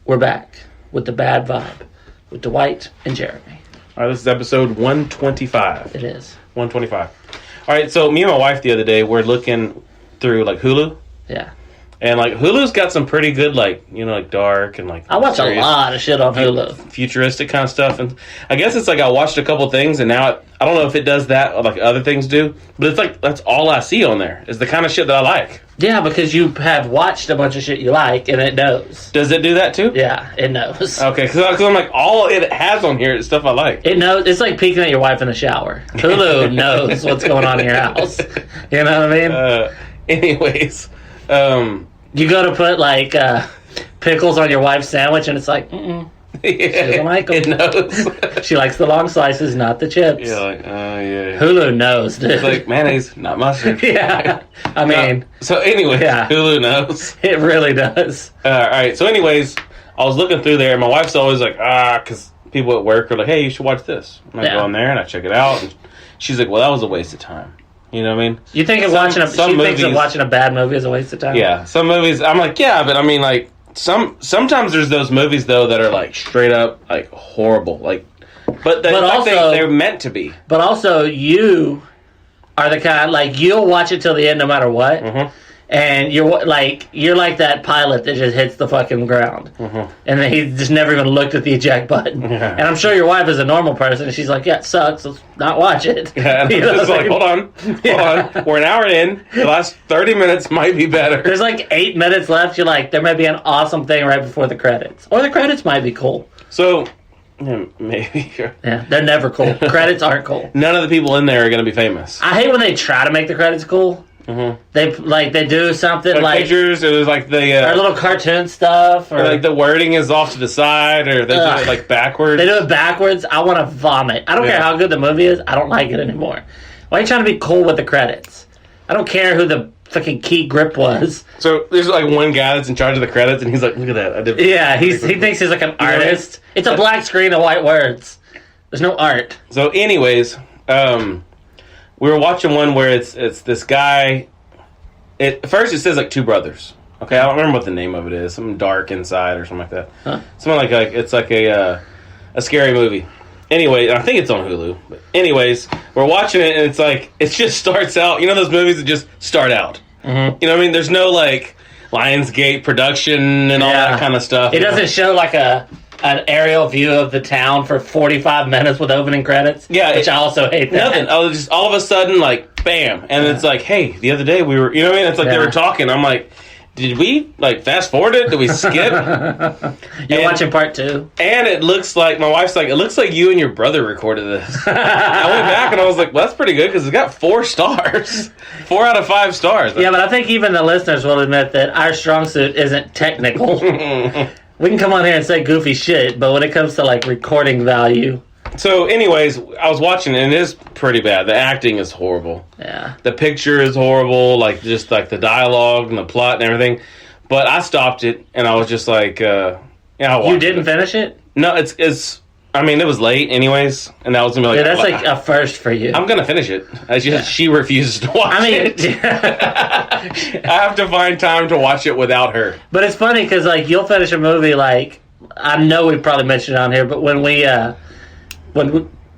We're back with the bad vibe with Dwight and Jeremy. All right, this is episode 125. It is 125. All right, so me and my wife the other day we're looking through like Hulu. Yeah. And like Hulu's got some pretty good like dark and like I watch a lot of shit on Hulu. Futuristic kind of stuff, and I guess it's like I watched a couple things and now I don't know if it does that like other things do, but it's like that's all I see on there is the kind of shit that I like. Yeah, because you have watched a bunch of shit you like and it knows. Does it do that too? Yeah, it knows. Okay, because I'm like all it has on here is stuff I like. It knows. It's like peeking at your wife in the shower. Hulu knows what's going on in your house. You know what I mean? Anyways, you go to put like pickles on your wife's sandwich, and it's like, yeah, she doesn't like them. It knows. She likes the long slices, not the chips. Yeah, like, yeah. Hulu knows, dude. It's like mayonnaise, not mustard. Yeah, I mean. So anyway, yeah. Hulu knows. It really does. All right. So anyways, I was looking through there, and my wife's always like, because people at work are like, hey, you should watch this. And I go on there and I check it out, and she's like, well, that was a waste of time. You know what I mean? You think of watching a bad movie is a waste of time? Yeah, some movies I'm like, yeah, but I mean like sometimes there's those movies though that are like straight up like horrible, like but also they're meant to be. But also you are the kind like you'll watch it till the end no matter what. Mm-hmm. And you're like that pilot that just hits the fucking ground, and then he just never even looked at the eject button. Yeah. And I'm sure your wife is a normal person, and she's like, "Yeah, it sucks. Let's not watch it." Yeah, and it's like, hold on. We're an hour in. The last 30 minutes might be better. There's like 8 minutes left. You're like, there might be an awesome thing right before the credits, or the credits might be cool. So. Yeah, maybe. Yeah, they're never cool. Credits aren't cool. None of the people in there are going to be famous. I hate when they try to make the credits cool. Mm-hmm. They do something like pictures. It was like the or little cartoon stuff, or like the wording is off to the side, or they do it like backwards. They do it backwards. I want to vomit. I don't care how good the movie is. I don't like it anymore. Why are you trying to be cool with the credits? I don't care who the fucking key grip was. So there's like one guy that's in charge of the credits, and he's like, "Look at that!" Yeah, he thinks he's like an artist. It's a black screen of white words. There's no art. So, anyways, we were watching one where it's this guy. At first, it says like two brothers. Okay, I don't remember what the name of it is. Something dark inside or something like that. Huh? Something like it's like a scary movie. Anyway, I think it's on Hulu. But anyways, we're watching it and it's like it just starts out. You know those movies that just start out. Mm-hmm. You know what I mean? There's no like Lionsgate production and all that kind of stuff. It doesn't show like an aerial view of the town for 45 minutes with opening credits. Yeah, which I also hate. That. Nothing. Oh, just all of a sudden, like bam, and it's like, hey, the other day we were. You know what I mean? It's like they were talking. I'm like. Did we like fast forward it? Did we skip? You're watching part 2, and it looks like my wife's like, it looks like you and your brother recorded this. I went back and I was like, well, that's pretty good because it's got 4 stars, 4 out of 5 stars. Yeah, but I think even the listeners will admit that our strong suit isn't technical. We can come on here and say goofy shit, but when it comes to like recording value. So, anyways, I was watching it, and it is pretty bad. The acting is horrible. Yeah. The picture is horrible, like, just, like, the dialogue and the plot and everything. But I stopped it, and I was just like, I watched You didn't finish it? No, it's I mean, it was late anyways, and that was going to be like... Yeah, that's like a first for you. I'm going to finish it. She refuses to watch it. I have to find time to watch it without her. But it's funny, because, like, you'll finish a movie, like... I know we probably mentioned it on here, but when we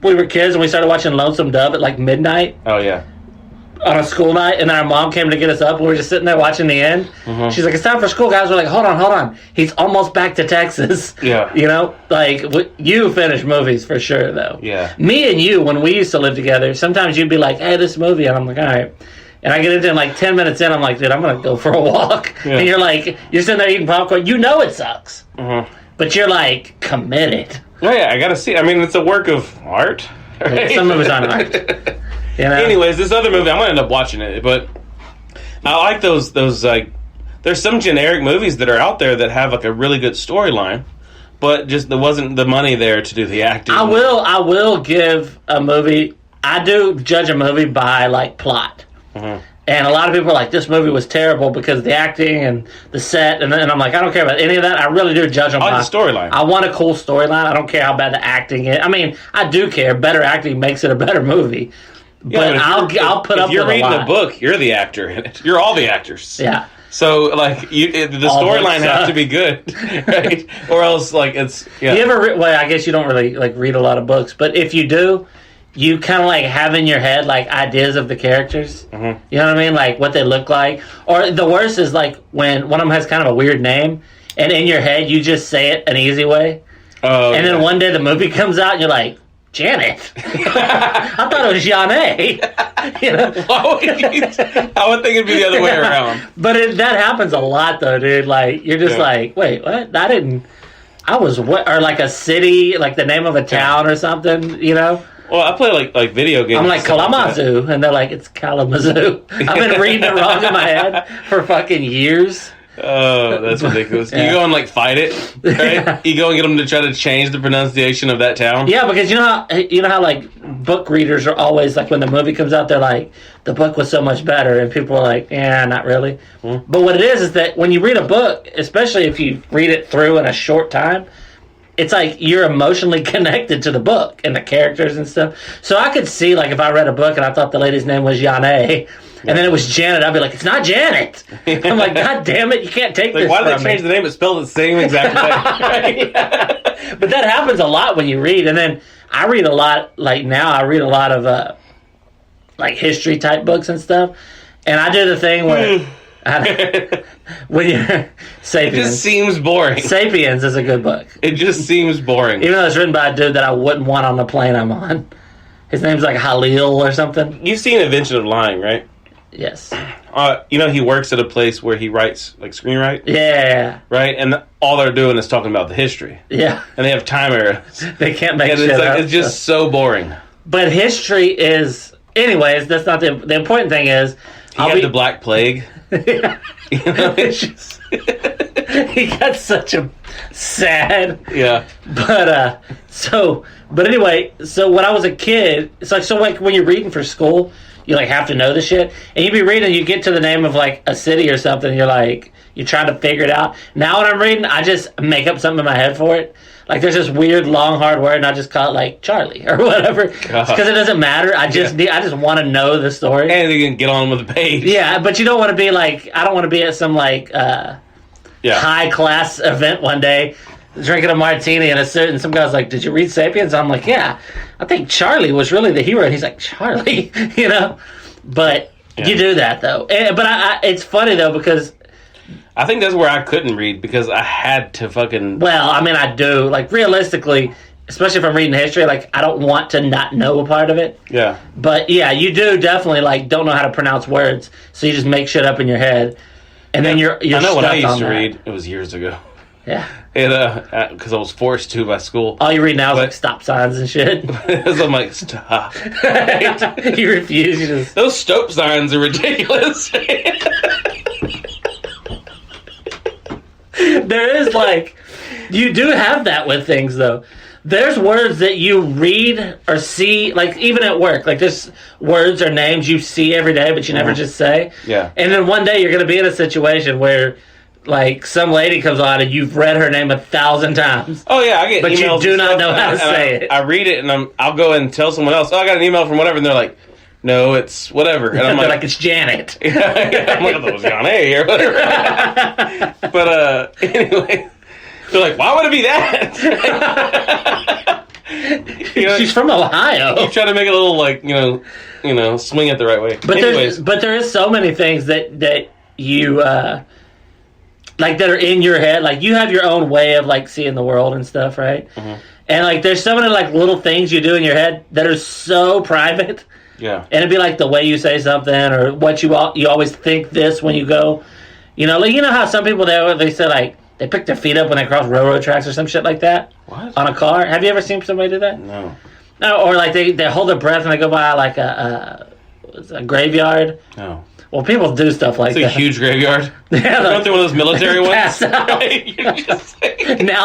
were kids and we started watching Lonesome Dove at like midnight. Oh, yeah. On a school night, and then our mom came to get us up, and we were just sitting there watching the end. Mm-hmm. She's like, it's time for school, guys. We're like, hold on. He's almost back to Texas. Yeah. You know? Like, you finish movies for sure, though. Yeah. Me and you, when we used to live together, sometimes you'd be like, hey, this movie, and I'm like, all right. And I get into it, like 10 minutes in, I'm like, dude, I'm going to go for a walk. Yeah. And you're like, you're sitting there eating popcorn. You know it sucks. Mm-hmm. But you're like, committed. Oh, yeah, I gotta see. I mean, it's a work of art. Right? Yeah, some movies aren't art. You know? Anyways, this other movie, I'm gonna end up watching it, but I like those like. There's some generic movies that are out there that have like a really good storyline, but just there wasn't the money there to do the acting. I will give a movie. I do judge a movie by like plot. Mm-hmm. And a lot of people are like, this movie was terrible because of the acting and the set. And I'm like, I don't care about any of that. I really do judge them by the storyline. I want a cool storyline. I don't care how bad the acting is. I mean, I do care. Better acting makes it a better movie. But I'll put up with a lot. If you're reading the book, you're the actor in it. You're all the actors. Yeah. So, like, the storyline has to be good, right? Or else, like, it's... Yeah. You ever... Well, I guess you don't really, like, read a lot of books, but if you do, you kind of, like, have in your head, like, ideas of the characters. Mm-hmm. You know what I mean? Like, what they look like. Or the worst is, like, when one of them has kind of a weird name, and in your head, you just say it an easy way. Oh, and then one day the movie comes out, and you're like, Janet. I thought it was Jeanne. You know? I would think it'd be the other way around. But that happens a lot, though, dude. Like, you're just like, wait, what? I was what? Or like a city, like the name of a town or something, you know? Well, I play like video games. I'm like Kalamazoo, and they're like, it's Kalamazoo. I've been reading it wrong in my head for fucking years. Oh, that's ridiculous. Yeah. You go and like fight it, right? You go and get them to try to change the pronunciation of that town. Yeah, because you know how like book readers are always like when the movie comes out, they're like, the book was so much better, and people are like, yeah, not really. Mm-hmm. But what it is that when you read a book, especially if you read it through in a short time, it's like you're emotionally connected to the book and the characters and stuff. So I could see like if I read a book and I thought the lady's name was Jeanne. And then it was Janet. I'd be like, it's not Janet. I'm like, God damn it, you can't take this why from me. Why did they change the name? It's spelled the same exact way. But that happens a lot when you read. And then I read a lot, like now I read a lot of like history type books and stuff. And I do the thing where when you're Sapiens. It just seems boring. Sapiens is a good book. It just seems boring. Even though it's written by a dude that I wouldn't want on the plane I'm on. His name's like Halil or something. You've seen Invention of Lying, right? Yes. You know he works at a place where he writes, like, screenwrite? Yeah. Right? And all they're doing is talking about the history. Yeah. And they have time errors. They can't make shit up. It's just so boring. But history is... Anyways, that's not the important thing is... He had the Black Plague. Yeah. You know, it's just... he got such a sad... Yeah. But, But anyway, so when I was a kid... It's like, so like when you're reading for school... You like have to know the shit, and you be reading. You get to the name of like a city or something. And you're like, you're trying to figure it out. Now when I'm reading, I just make up something in my head for it. Like there's this weird long hard word, and I just call it like Charlie or whatever, because it doesn't matter. I just want to know the story, and you can get on with the page. Yeah, but you don't want to be like I don't want to be at some like high class event one day. Drinking a martini and some guy's like, did you read Sapiens? I'm like, yeah. I think Charlie was really the hero. And he's like, Charlie, you know? But you do that, though. But it's funny, though, because... I think that's where I couldn't read, because I had to fucking... Well, I mean, I do. Like, realistically, especially if I'm reading history, like, I don't want to not know a part of it. Yeah. But, yeah, you do definitely, like, don't know how to pronounce words, so you just make shit up in your head. And then you're I know when I used to that. read, it was years ago. Yeah. Because I was forced to by school. All you read now is like stop signs and shit. So I'm like, stop. You refuse. You just... Those stop signs are ridiculous. There is like, you do have that with things though. There's words that you read or see, like even at work, like there's words or names you see every day, but you never just say. Yeah. And then one day you're going to be in a situation where like some lady comes on and you've read her name 1,000 times. Oh yeah, I get but emails. But you do not know how to say it. I read it and I'll go and tell someone else, oh, I got an email from whatever, and they're like, no, it's whatever. And I'm like, it's Janet. I'm like, I thought it was Jeanne or whatever. But anyway, they're like, why would it be that? She's from Ohio. You try to make it a little like, you know, swing it the right way. But there is so many things that you like that are in your head. Like you have your own way of like seeing the world and stuff, right? Mm-hmm. And like there's so many like little things you do in your head that are so private. Yeah. And it'd be like the way you say something or what you always think this when you go, you know, like you know how some people they say like they pick their feet up when they cross railroad tracks or some shit like that. What? On a car. Have you ever seen somebody do that? No. No, or like they hold their breath when they go by like a graveyard. No. Well, people do stuff like that. It's a huge graveyard. Yeah, like, through one of those military ones. Now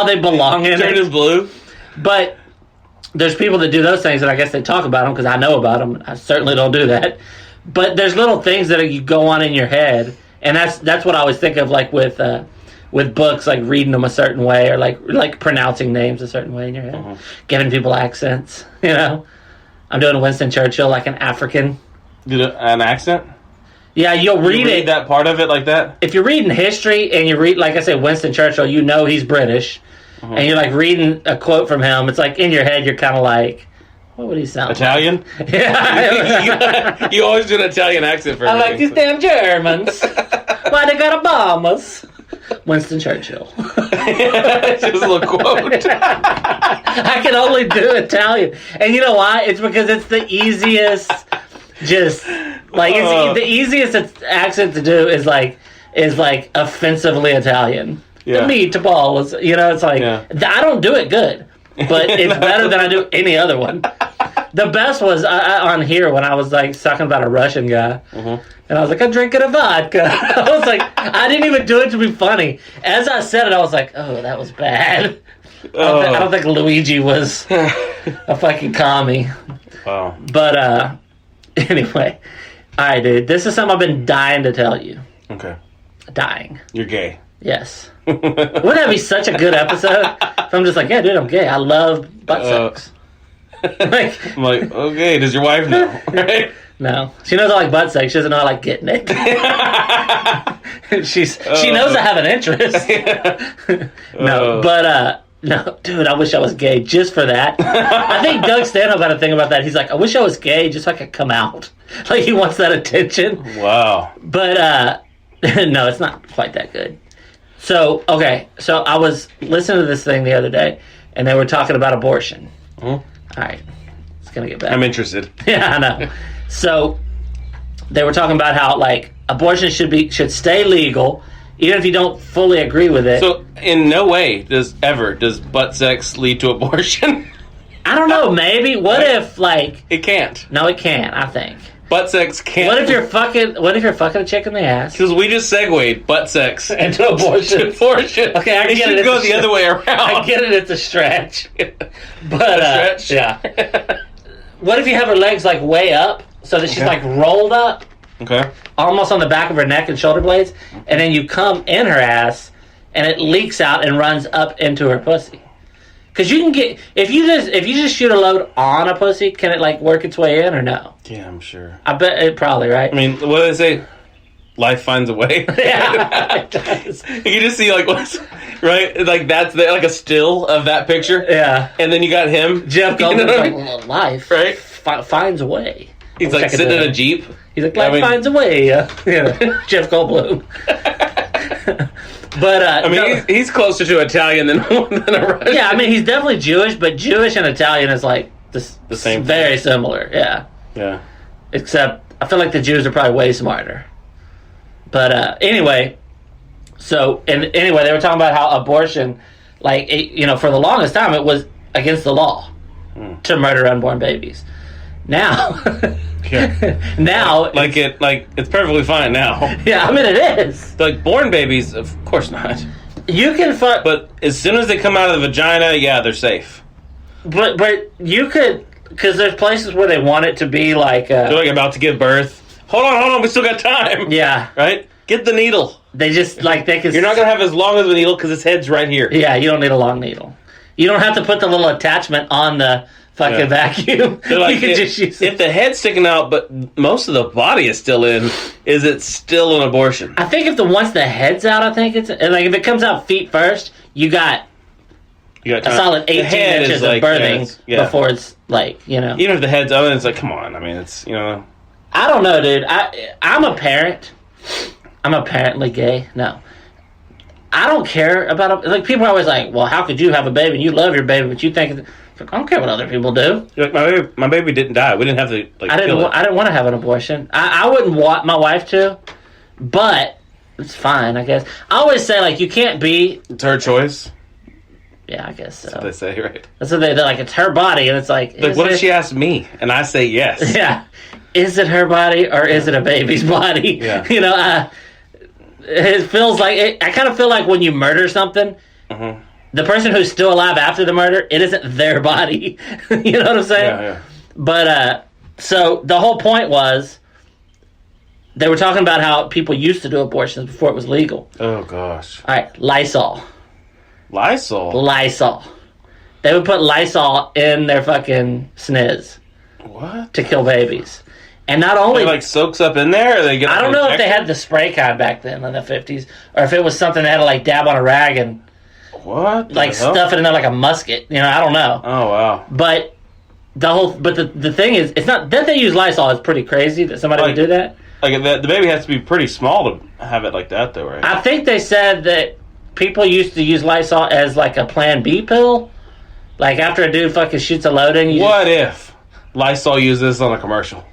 they belong in it. Turned blue. But there's people that do those things, and I guess they talk about them because I know about them. I certainly don't do that. But there's little things that you go on in your head, and that's what I always think of, like with books, like reading them a certain way, or like pronouncing names a certain way in your head, giving people accents. You know, I'm doing Winston Churchill like an African. An accent? Yeah, you'll read it. that part of it like that? If you're reading history and you read, like I said, Winston Churchill, you know he's British. And you're like reading a quote from him. It's like in your head, you're kind of like, what would he sound Italian? like? Yeah. You always do an Italian accent for I like everything. these damn Germans. Why they got bombers? Winston Churchill. Just a little quote. I can only do Italian. And you know why? It's because it's the easiest, just, like, it's the easiest accent to do is like offensively Italian. Yeah. The meatballs, it's like, I don't do it good, but it's better than I do any other one. The best was on here when I was like talking about a Russian guy, and I was like, I'm drinking a vodka. I was like, I didn't even do it to be funny. As I said it, I was like, oh, that was bad. I don't think Luigi was a fucking commie. Wow. But anyway, all right, dude. This is something I've been dying to tell you. Okay. Dying. You're gay. Yes. Wouldn't that be such a good episode? If I'm just like, yeah, dude, I'm gay. I love butt sex. I'm like, okay, does your wife know? Right? No. She knows I like butt sex. She doesn't know I like getting it. She knows I have an interest. No, but no, dude, I wish I was gay just for that. I think Doug Stanhope had a thing about that. He's like, I wish I was gay just so I could come out. Like, he wants that attention. Wow. But no, it's not quite that good. So, okay, so I was listening to this thing the other day, and they were talking about abortion. All right, it's going to get better. I'm interested. Yeah, I know. So, they were talking about how, like, abortion should stay legal, even if you don't fully agree with it. So, in no way does butt sex lead to abortion? I don't know, maybe. What if, like... It can't. No, it can't, I think. Butt sex can't. What if you're fucking a chick in the ass? Because we just segued butt sex into abortion. Okay, I get it. It should go the other way around. I get it. It's a stretch. But stretch? yeah. What if you have her legs like way up so that she's like rolled up, okay, almost on the back of her neck and shoulder blades, and then you come in her ass and it leaks out and runs up into her pussy? Because you can get if you just shoot a load on a pussy, can it like work its way in or no? Yeah, I'm sure. I bet it probably, right? I mean, what do they say? Life finds a way. Yeah, it does. You can just see like what's right, like that's like a still of that picture. Yeah, and then you got him, Jeff Goldblum's like, well, life right finds a way. He's like sitting in a Jeep. He's like, life finds a way. Jeff Goldblum. But I mean, he's closer to Italian than a Russian. Yeah, I mean, he's definitely Jewish, but Jewish and Italian is like the same, very similar. Yeah, yeah. Except I feel like the Jews are probably way smarter. But anyway, they were talking about how abortion, like for the longest time, it was against the law to murder unborn babies. Now, now, it's perfectly fine now. Yeah, I mean it is. Like born babies, of course not. You can fuck, but as soon as they come out of the vagina, yeah, they're safe. But you could, because there's places where they want it to be like they're like about to give birth. Hold on, we still got time. Yeah, right. Get the needle. They just like they can. You're not gonna have as long as the needle because its head's right here. Yeah, you don't need a long needle. You don't have to put the little attachment on the fucking vacuum. Like, you can just use it. If the head's sticking out, but most of the body is still in, is it still an abortion? I think once the head's out, I think it's like if it comes out feet first, you got a solid 18 inches of birthing before it's like Even if the head's out, it's like come on. I mean, it's I don't know, dude. I'm a parent. I'm apparently gay. No. I don't care about like people are always like, well, how could you have a baby and you love your baby, but you think I don't care what other people do. Like, my baby didn't die. We didn't have to I didn't want to have an abortion. I wouldn't want my wife to, but it's fine, I guess. I always say like you can't be. It's her choice. Yeah, I guess so. That's what they say, right? That's what they're like. It's her body, and it's like. What if she asked me and I say yes? Yeah, is it her body or is it a baby's body? Yeah. It feels like I kind of feel like when you murder something, the person who's still alive after the murder, it isn't their body. You know what I'm saying? Yeah. But so the whole point was they were talking about how people used to do abortions before it was legal. Oh gosh. All right, Lysol. They would put Lysol in their fucking sniz. What? To kill babies. And not only... It like soaks up in there? Or they get I don't know if they had the spray kind back then in the 50s, or if it was something they had to like dab on a rag and like stuff it in there like a musket. You know, I don't know. Oh, wow. But the thing is, it's not that they use Lysol is pretty crazy that somebody would do that. Like the baby has to be pretty small to have it like that, though, right? I think they said that people used to use Lysol as like a Plan B pill. Like after a dude fucking shoots a load in. What if Lysol used this on a commercial?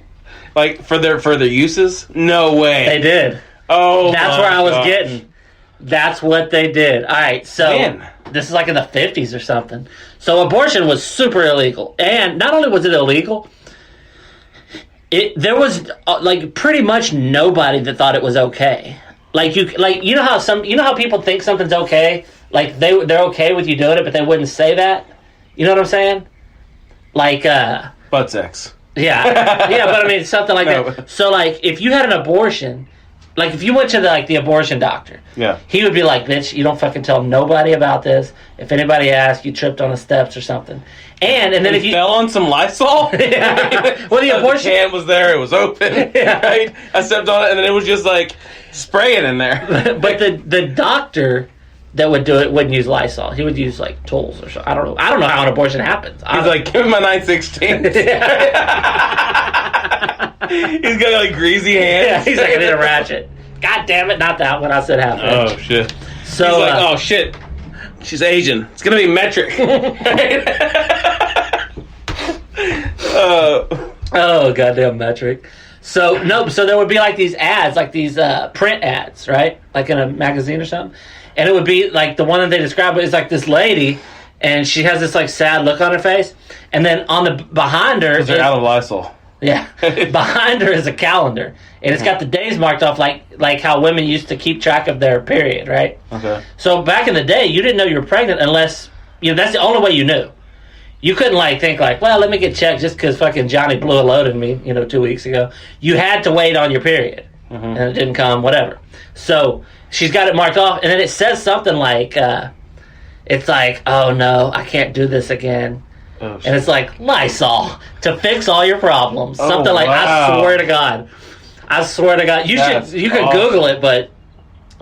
Like for their uses? No way. They did. Oh, that's where I was getting. That's what they did. All right, so this is like in the 50s or something. So abortion was super illegal, and not only was it illegal, there was like pretty much nobody that thought it was okay. Like you know how people think something's okay, like they're okay with you doing it, but they wouldn't say that. You know what I'm saying? Like butt sex. Yeah, but I mean something like that. So like if you had an abortion, like if you went to the abortion doctor, he would be like, "Bitch, you don't fucking tell nobody about this. If anybody asks, you tripped on the steps or something." And then if you fell on some Lysol, well, the abortion can was there, it was open. Right? I stepped on it, and then it was just like spraying in there. But the doctor that would do it wouldn't use Lysol. He would use like tools or something. I don't know how an abortion happens. He's like, "Give me my 9/16." He's got like greasy hands. Yeah, he's like, "I need a ratchet." God damn it, not that one. I said half inch. Oh shit. So he's like, "Oh shit, she's Asian. It's gonna be metric." Oh goddamn metric. So there would be like these ads, like these print ads, right? Like in a magazine or something. And it would be like the one that they described is like this lady, and she has this like sad look on her face, and then on the behind her, they're out of Lysol. Yeah, behind her is a calendar, and it's got the days marked off like how women used to keep track of their period, right? Okay. So back in the day, you didn't know you were pregnant unless that's the only way you knew. You couldn't think well, let me get checked just because fucking Johnny blew a load in me, 2 weeks ago. You had to wait on your period, and it didn't come, whatever. So she's got it marked off, and then it says something like, it's like, "Oh no, I can't do this again." Oh, and it's like, "Lysol to fix all your problems." Something like, wow. I swear to God. You can awesome. Google it, but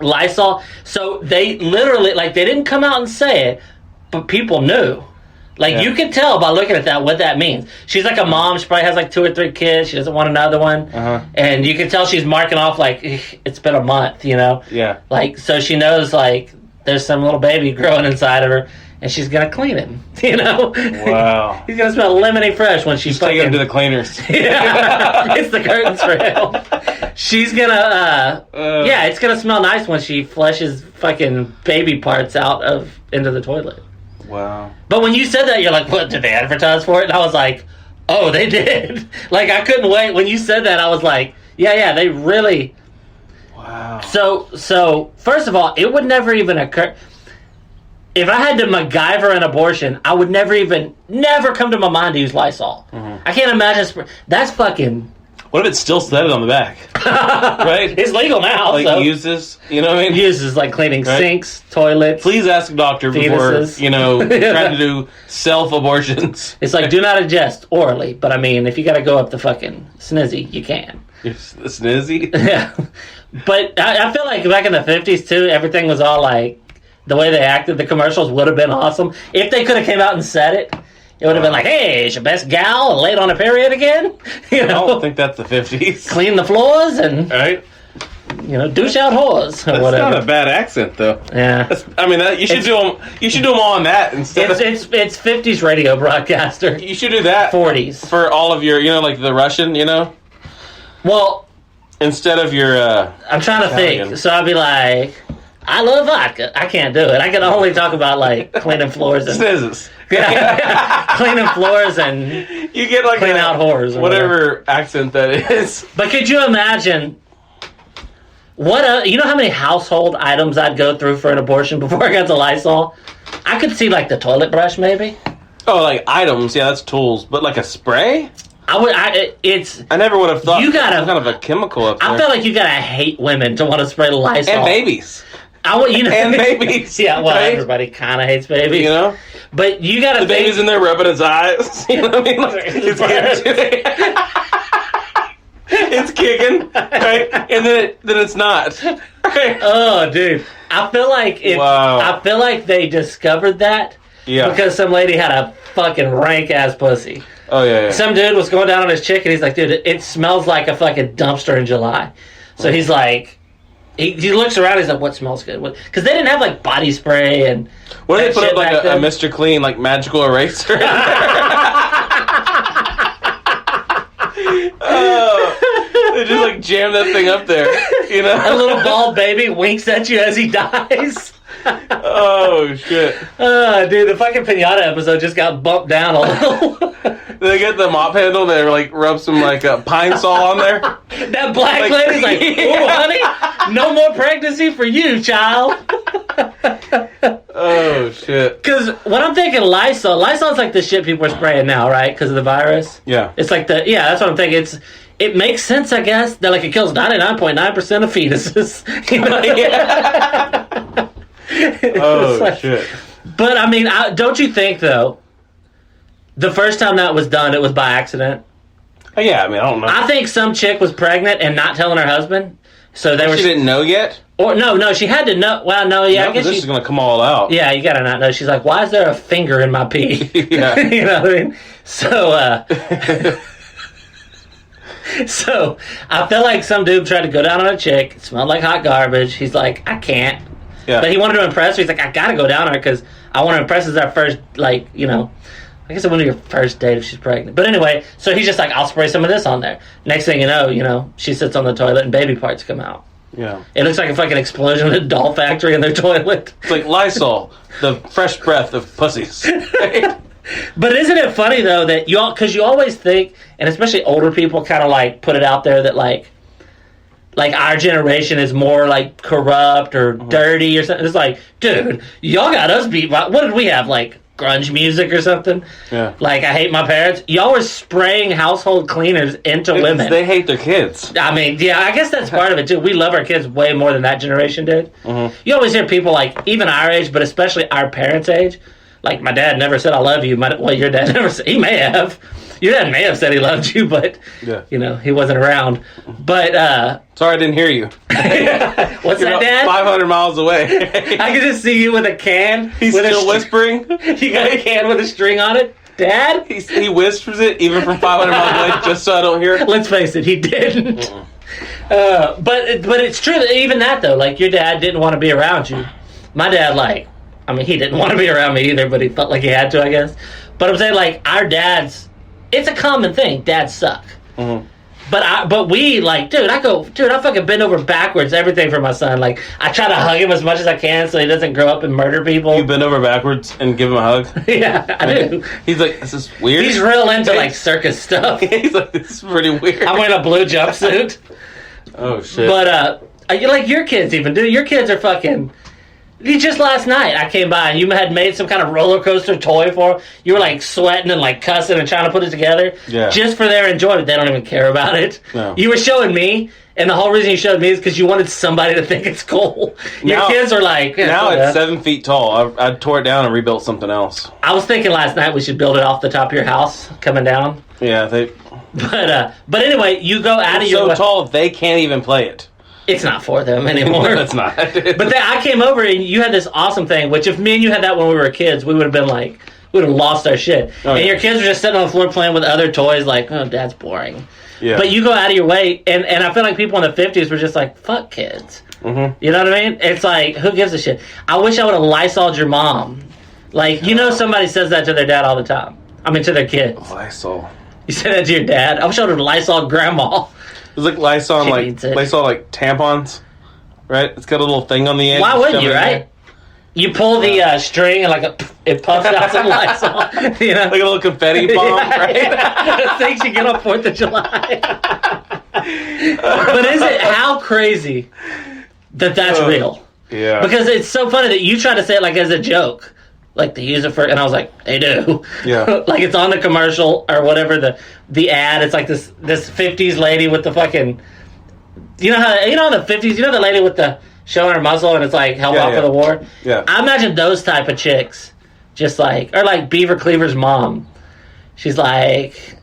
Lysol. So they literally, they didn't come out and say it, but people knew. You can tell by looking at that what that means. She's like a mom. She probably has 2 or 3 kids. She doesn't want another one. Uh-huh. And you can tell she's marking off it's been a month, Yeah. So she knows there's some little baby growing inside of her, and she's gonna clean him. Wow. He's gonna smell lemony fresh when she's taking him to the cleaners. Yeah. It's the curtains for him. She's gonna it's gonna smell nice when she flushes fucking baby parts into the toilet. Wow. But when you said that, you're like, "What, did they advertise for it?" And I was like, "Oh, they did." I couldn't wait. When you said that, I was like, yeah, they really... Wow. So first of all, it would never even occur... If I had to MacGyver an abortion, I would never come to my mind to use Lysol. Mm-hmm. I can't imagine... That's fucking... What if it still said it on the back? Right? It's legal now. Uses, you know what I mean? Uses cleaning sinks, toilets. Please ask a doctor fetuses. Before, trying to do self-abortions. It's do not ingest orally, but I mean, if you got to go up the fucking snizzy, you can. The snizzy? Yeah. But I feel like back in the 50s, too, everything was all the way they acted, the commercials would have been awesome. If they could have came out and said it. It would have been "Hey, it's your best gal late on a period again." I don't think that's the 50s. Clean the floors and douche out whores or that's whatever. That's not a bad accent though. Yeah, you should do them. You should do them all on that instead. It's 50s radio broadcaster. You should do that 40s for all of your the Russian. Well, instead of your. I'm trying to think. So I'd be like, "I love vodka." I can't do it. I can only talk about cleaning floors and snizzes. Yeah. Cleaning floors and you get clean out whores or whatever accent that is. But could you imagine what you know how many household items I'd go through for an abortion before I got to Lysol? I could see the toilet brush maybe. Oh, items, yeah, that's tools. But a spray? I never would have thought you gotta some kind of a chemical up there. I feel like you gotta hate women to want to spray Lysol. And babies. And babies. Yeah, well, right? Everybody kind of hates babies. But you got to the baby's in there rubbing his eyes. You know what I mean? It's kicking, right? And then it's not. Right? Oh, dude. I feel like they discovered that because some lady had a fucking rank ass pussy. Oh yeah. Some dude was going down on his chick and he's like, dude, it smells like a fucking dumpster in July. So he's like, he looks around. He's like, what smells good? Because they didn't have like body spray and. What did they put up like a Mr. Clean like magical eraser? They just like jam that thing up there, you know. A little bald baby winks at you as he dies. Oh shit! Dude, the fucking pinata episode just got bumped down a little. They get the mop handle. They like rub some like Pine Sol on there. That black lady's like, "Ooh, honey, no more pregnancy for you, child." Oh shit! Because when I'm thinking Lysol's like the shit people are spraying now, right? Because of the virus. Yeah. It's like that's what I'm thinking. It makes sense, I guess. That like it kills 99.9% of fetuses. You know? Yeah. Oh shit! But I mean, don't you think though? The first time that was done, it was by accident. Oh, yeah, I mean, I don't know. I think some chick was pregnant and not telling her husband, so she didn't know yet. Or no, she had to know. Well, no, yeah, I guess this is gonna come all out. Yeah, you gotta not know. She's like, why is there a finger in my pee? Yeah, you know what I mean. So, so I feel like some dude tried to go down on a chick. It smelled like hot garbage. He's like, I can't. Yeah. But he wanted to impress her. He's like, I gotta go down on her because I want to impress her as our first, like, you know. I guess it wouldn't be your first date if she's pregnant. But anyway, so he's just like, I'll spray some of this on there. Next thing you know, she sits on the toilet and baby parts come out. Yeah. It looks like a fucking explosion in a doll factory in their toilet. It's like Lysol, the fresh breath of pussies. But isn't it funny, though, that because you always think, and especially older people kind of like put it out there that like our generation is more like corrupt or dirty or something. It's like, dude, y'all got us beat. What did we have, like grunge music or something? Yeah. Like I Hate My Parents. Y'all were spraying household cleaners into women. They hate their kids. I mean, yeah, I guess that's part of it too. We love our kids way more than that generation did. Mm-hmm. You always hear people like, even our age, but especially our parents' age, like my dad never said I love you. Well, your dad never said. He may have. Your dad may have said he loved you, but you know, he wasn't around. But sorry, I didn't hear you. What's You're that, Dad? 500 miles away. I can just see you with a can. He's still whispering. You got a can with a string on it, Dad. He whispers it even from 500 miles away, just so I don't hear it. Let's face it, he didn't. But it's true that even that though, like your dad didn't want to be around you. My dad, he didn't want to be around me either, but he felt like he had to, I guess. But I'm saying, like, our dads, it's a common thing. Dads suck. Mm-hmm. But we, like, I fucking bend over backwards, everything for my son. Like, I try to hug him as much as I can so he doesn't grow up and murder people. You bend over backwards and give him a hug? Yeah, I do. He's like, this is weird. He's real into, like, circus stuff. He's like, this is pretty weird. I'm wearing a blue jumpsuit. Oh, shit. But, like, your kids even, dude. Your kids are fucking... Just last night, I came by and you had made some kind of roller coaster toy for them. You were like sweating and like cussing and trying to put it together just for their enjoyment. They don't even care about it. No. You were showing me, and the whole reason you showed me is because you wanted somebody to think it's cool. Your kids are like... Now it's 7 feet tall. I tore it down and rebuilt something else. I was thinking last night we should build it off the top of your house, coming down. Yeah, But anyway, you go out of your... so tall they can't even play it. It's not for them anymore. No, it's not. But then I came over and you had this awesome thing, which if me and you had that when we were kids, we would have been like, we would have lost our shit. Oh, and your kids were just sitting on the floor playing with other toys like, oh, Dad's boring. Yeah. But you go out of your way, and I feel like people in the 50s were just like, fuck kids. Mm-hmm. You know what I mean? It's like, who gives a shit? I wish I would have Lysol'd your mom. Like, you know somebody says that to their dad all the time. I mean, to their kids. Lysol. You say that to your dad? I wish I would have Lysol'd grandma. It's like Lysol, like tampons, right? It's got a little thing on the end. Why wouldn't you, right? You pull the string and it puffs out some Lysol. You know? Like a little confetti bomb, right? The things you get on 4th of July. But how crazy that's real? Yeah. Because it's so funny that you try to say it like as a joke. Like they use it for, and I was like, they do. Yeah. Like it's on the commercial or whatever, the ad. It's like this 50s lady with the fucking, in the 50s, the lady with the showing her muzzle and it's like help out for the war. Yeah. I imagine those type of chicks, just like, or like Beaver Cleaver's mom. She's like,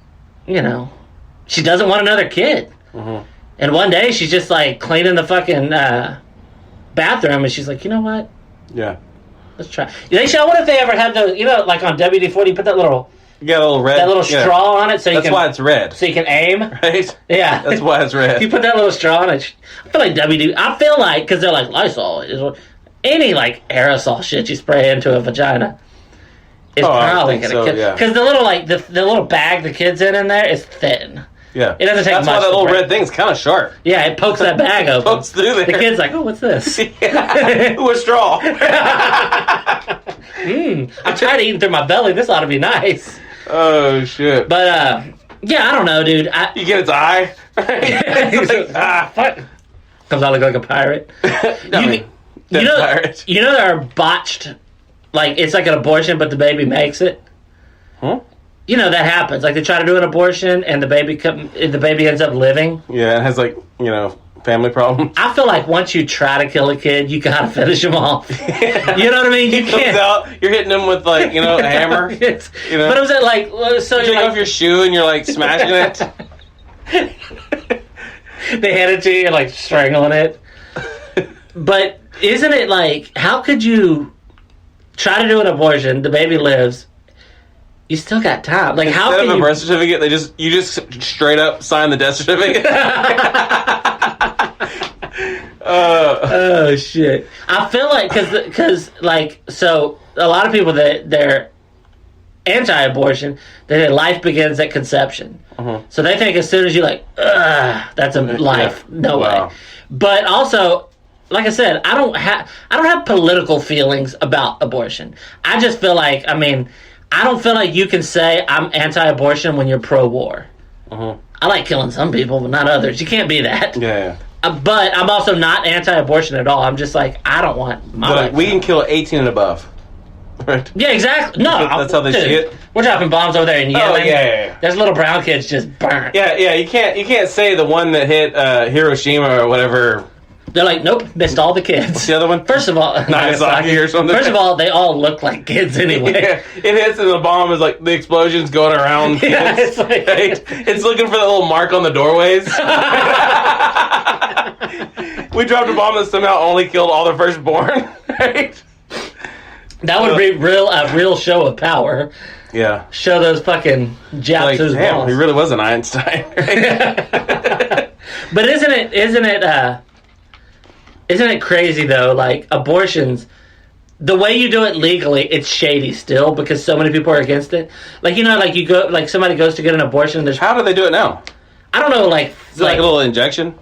she doesn't want another kid. Mm-hmm. And one day she's just like cleaning the fucking bathroom, and she's like, you know what? Yeah. Let's try. I wonder if they ever had those, like on WD-40, you put that little... You got a little red. That little straw on it, so you can... That's why it's red. So you can aim. Right? Yeah. That's why it's red. You put that little straw on it. I feel like because they're like, Lysol is... Any, like, aerosol shit you spray into a vagina is probably going to kill... Yeah. Because the little, like, the little bag the kid's in there is thin. Yeah. It doesn't take much. That's why that little red thing's kind of sharp. Yeah, it pokes that bag open. Pokes through there. The kid's like, oh, what's this? Ooh, a straw. I tried eating through my belly. This ought to be nice. Oh, shit. But, yeah, I don't know, dude. You get its eye? It's like, fuck. Comes out looking like a pirate. Pirate. You know there are botched, like, it's like an abortion, but the baby makes it? Huh? You know, that happens. Like, they try to do an abortion, and the baby ends up living. Yeah, it has, like, family problems. I feel like once you try to kill a kid, you gotta finish him off. You know what I mean? You can't. Comes out, you're hitting him with, like, a hammer. But it was like, so you take off your shoe and you're, like, smashing it. They hand it to you, like, strangling it. But isn't it like, how could you try to do an abortion, the baby lives, you still got time. Like, how Instead can of a birth certificate, you just straight up sign the death certificate. Oh, shit. I feel like, because, like, so, a lot of people that they're anti-abortion, their life begins at conception. Uh-huh. So they think as soon as you that's a life. Yeah. No way. But also, like I said, I don't have political feelings about abortion. I just feel like, I don't feel like you can say I'm anti-abortion when you're pro-war. Uh-huh. I like killing some people, but not others. You can't be that. Yeah. But I'm also not anti-abortion at all. I'm just like, I don't want my life. We can kill 18 and above. Right? Yeah, exactly. No, that's how they see it. We're dropping bombs over there in Yemen. Oh, yeah. There's little brown kids just burnt. Yeah. You can't say the one that hit Hiroshima or whatever. They're like, nope, missed all the kids. What's the other one? First of all, Nagasaki or something. First of all, they all look like kids anyway. Yeah, it hits and the bomb is like the explosion's going around. Yeah, it's like it's looking for that little mark on the doorways. We dropped a bomb that somehow only killed all the firstborn. Right? That would be a real show of power. Yeah. Show those fucking Japs like, who's damn, boss. he really was an Einstein. Right? But isn't it crazy though? Like, abortions, the way you do it legally, it's shady still because so many people are against it. Like, you go, like somebody goes to get an abortion. How do they do it now? I don't know. Like, is it like a little injection?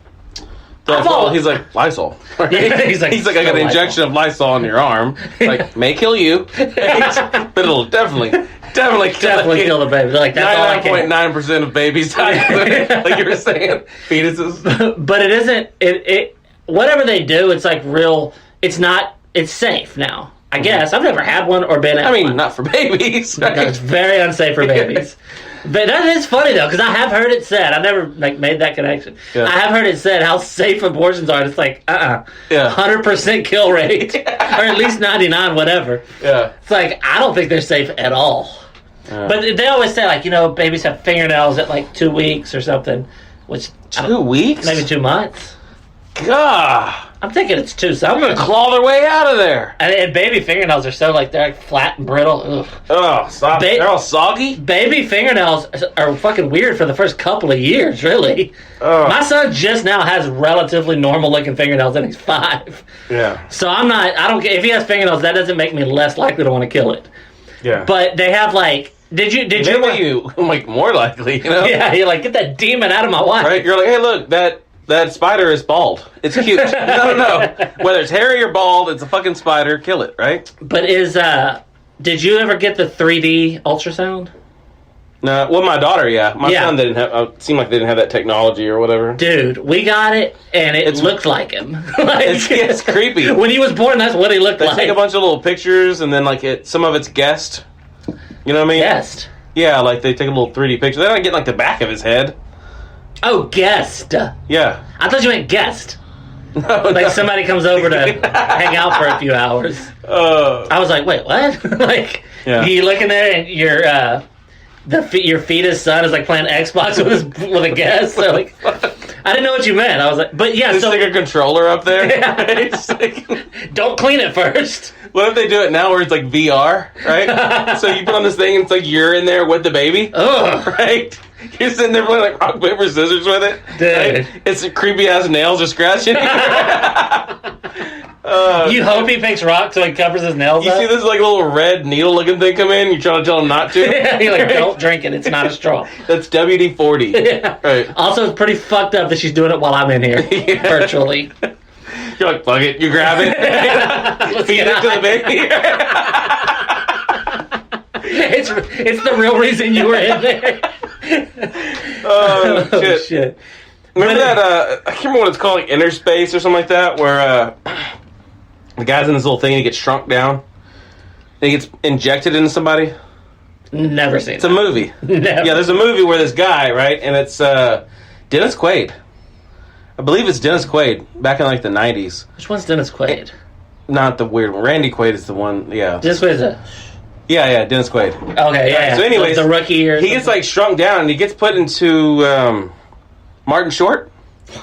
He's like, Lysol. Right? Yeah, he's like, I got an injection of Lysol in your arm. Like, may kill you, but it'll definitely kill the baby. Like, that's all I can. 99.9% of babies die. Like you were saying, fetuses. But it isn't. It whatever they do, it's like real. It's not. It's safe now. I guess I've never had one or been at one. Not for babies. Right? No, it's very unsafe for babies. But that is funny though, because I have heard it said. I've never made that connection. Yeah. I have heard it said how safe abortions are. It's like 100% kill rate, or at least 99, whatever. Yeah, it's like I don't think they're safe at all. But they always say babies have fingernails at like 2 weeks or something. Which 2 weeks? Maybe 2 months. God. I'm thinking it's 2 something. I'm gonna claw their way out of there. And baby fingernails are so they're like flat and brittle. Ugh. Oh, stop! They're all soggy. Baby fingernails are fucking weird for the first couple of years, really. My son just now has relatively normal looking fingernails, and he's 5. Yeah. So I don't care if he has fingernails. That doesn't make me less likely to want to kill it. Yeah. But they have Did you more likely? Yeah, you're like, get that demon out of my wife. Right? You're like, hey, look, that spider is bald. It's cute. No. Whether it's hairy or bald, it's a fucking spider. Kill it, right? But did you ever get the 3D ultrasound? No. Well, my daughter, yeah. My son didn't have. It seemed like they didn't have that technology or whatever. Dude, we got it, and it looked like him. It's creepy. When he was born, that's what he looked like. They take a bunch of little pictures, and then some of it's guessed. You know what I mean? Guessed. Yeah, they take a little 3D picture. They're not getting the back of his head. Oh, guest. Yeah. I thought you meant guest. No, somebody comes over to hang out for a few hours. I was like, wait, what? You look in there and your fetus son is like playing Xbox with a guest. So like, I didn't know what you meant. I was like, but yeah, so like a controller up there. Yeah. Don't clean it first. What if they do it now where it's like VR, right? So you put on this thing and it's like you're in there with the baby, right? You're sitting there playing like rock, paper, scissors with it. Dude. Right? It's creepy ass nails are scratching. You hope he picks rock so he covers his nails You up? see this like little red needle looking thing come in, you're trying to tell him not to. You're like, don't drink it, it's not a straw. That's WD-40. Yeah. Right. Also, it's pretty fucked up that she's doing it while I'm in here, virtually. You're like, fuck it, you grab it, feed it to the baby. It's the real reason you were in there. Oh, shit. Remember that, I can't remember what it's called, like Inner Space or something like that, where the guy's in this little thing and he gets shrunk down. And he gets injected into somebody. Never seen it. It's a movie. Never. Yeah, there's a movie where this guy, right, and it's Dennis Quaid. I believe it's Dennis Quaid, back in like the 90s. Which one's Dennis Quaid? Not the weird one. Randy Quaid is the one, yeah. Dennis Quaid is a... Yeah, Dennis Quaid. Okay, yeah. So anyways, the rookie or he gets like shrunk down and he gets put into Martin Short.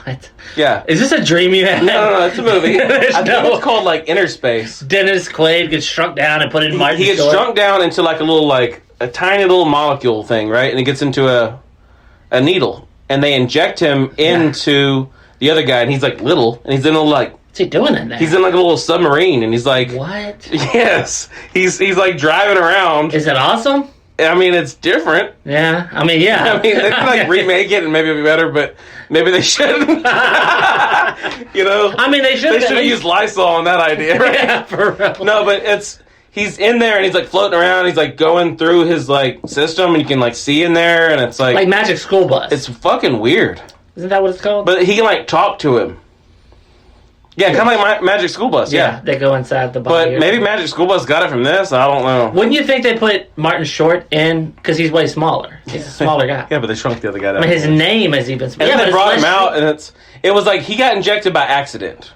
What? Yeah. Is this a dream you had? No, it's a movie. I think it's called like Inner Space. Dennis Quaid gets shrunk down and put in Martin He gets Short. shrunk down into like a tiny little molecule thing, right? And he gets into a needle. And they inject him into the other guy and he's like little and he's in a like... What's he doing in there? He's in like a little submarine and he's like... What? Yes. He's like driving around. Is it awesome? I mean, it's different. Yeah. I mean, yeah. I mean, they can like remake it and maybe it'll be better, but maybe they shouldn't. You know? I mean, they should have used Lysol on that idea, right? Yeah, for real. No, but he's in there and he's like floating around. He's like going through his like system and you can like see in there and it's like Magic School Bus. It's fucking weird. Isn't that what it's called? But he can like talk to him. Yeah, kind of like Magic School Bus. Yeah, they go inside the body. But maybe Magic School Bus got it from this. I don't know. Wouldn't you think they put Martin Short in because he's way smaller? He's a smaller guy. Yeah, but they shrunk the other guy down. I mean, his name is even smaller. And yeah, they brought him out, and it was like he got injected by accident.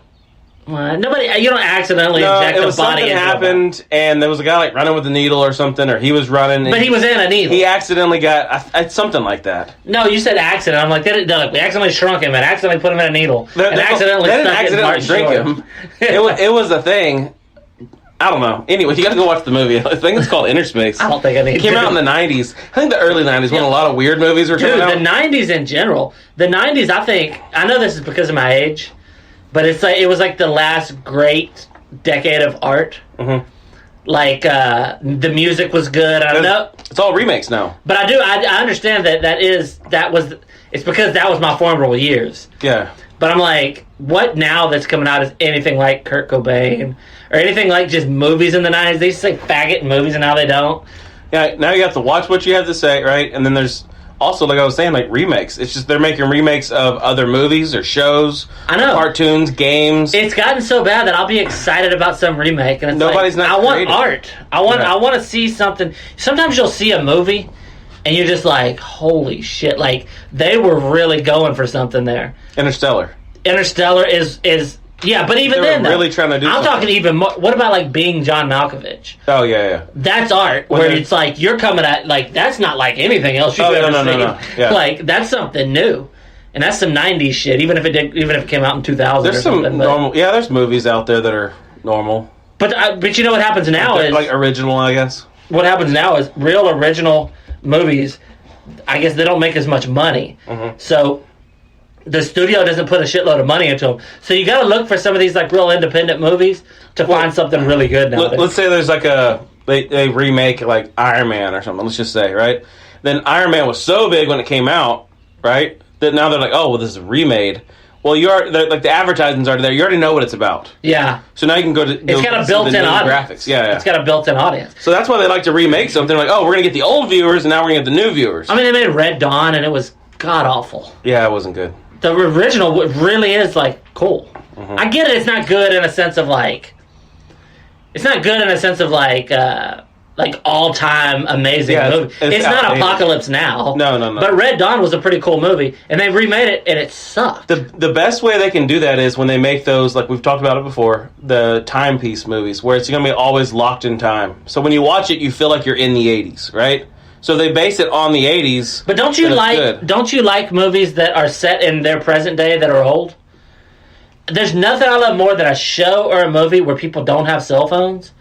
Nobody, you don't accidentally inject the body. Something happened, and there was a guy like running with a needle or something, or he was running. But he was in a needle. He accidentally got something like that. No, you said accident. I'm like, we accidentally shrunk him and accidentally put him in a needle. They didn't accidentally drink him. It was a thing. I don't know. Anyway, you got to go watch the movie. I think it's called Inner Space. I don't think I need to. It came out in the 90s. I think the early 90s when a lot of weird movies were coming out. Dude, the 90s in general. The 90s, I know this is because of my age, but it's like it was like the last great decade of art. Mm-hmm. Like the music was good. I know it's all remakes now. But I understand it's because that was my formative years. Yeah. But I'm like, what now that's coming out is anything like Kurt Cobain or anything like just movies in the 90s? They used to say faggot in movies and now they don't. Yeah, now you have to watch what you have to say, right? And then there's also, like I was saying, like remakes. It's just they're making remakes of other movies or shows, I know, cartoons, games. It's gotten so bad that I'll be excited about some remake, and it's nobody's like, not. I want art. I want to see something. Sometimes you'll see a movie, and you're just like, holy shit! Like they were really going for something there. Interstellar is. Yeah, but even then, really trying to do. I'm talking even more. What about like Being John Malkovich? Oh yeah. That's art where it's like you're coming at like that's not like anything else you've ever seen. No. Yeah. Like that's something new, and that's some '90s shit. Even if it came out in 2000. There's some normal. Yeah, there's movies out there that are normal. But you know what happens now is like original, I guess. What happens now is real original movies. I guess they don't make as much money, so the studio doesn't put a shitload of money into them. So you got to look for some of these like real independent movies to find something really good now. Let's say there's like they remake like Iron Man or something. Let's just say, right? Then Iron Man was so big when it came out, right? That now they're like, oh, well, this is remade. Well, like the advertisements are there. You already know what it's about. Yeah. So now you can go to. It's got a built-in audience. Graphics. Yeah. It's got a built-in audience. So that's why they like to remake something. Like, oh, we're gonna get the old viewers, and now we're gonna get the new viewers. I mean, they made Red Dawn, and it was god awful. Yeah, it wasn't good. The original really is like cool. I get it. It's not good in a sense of like. It's not good in a sense of like all-time amazing movie. It's not Apocalypse Now. No. But Red Dawn was a pretty cool movie, and they remade it, and it sucked. The best way they can do that is when they make those, like we've talked about it before, the timepiece movies, where it's going to be always locked in time. So when you watch it, you feel like you're in the 80s, right? So they base it on the 80s. But don't you like movies that are set in their present day that are old? There's nothing I love more than a show or a movie where people don't have cell phones.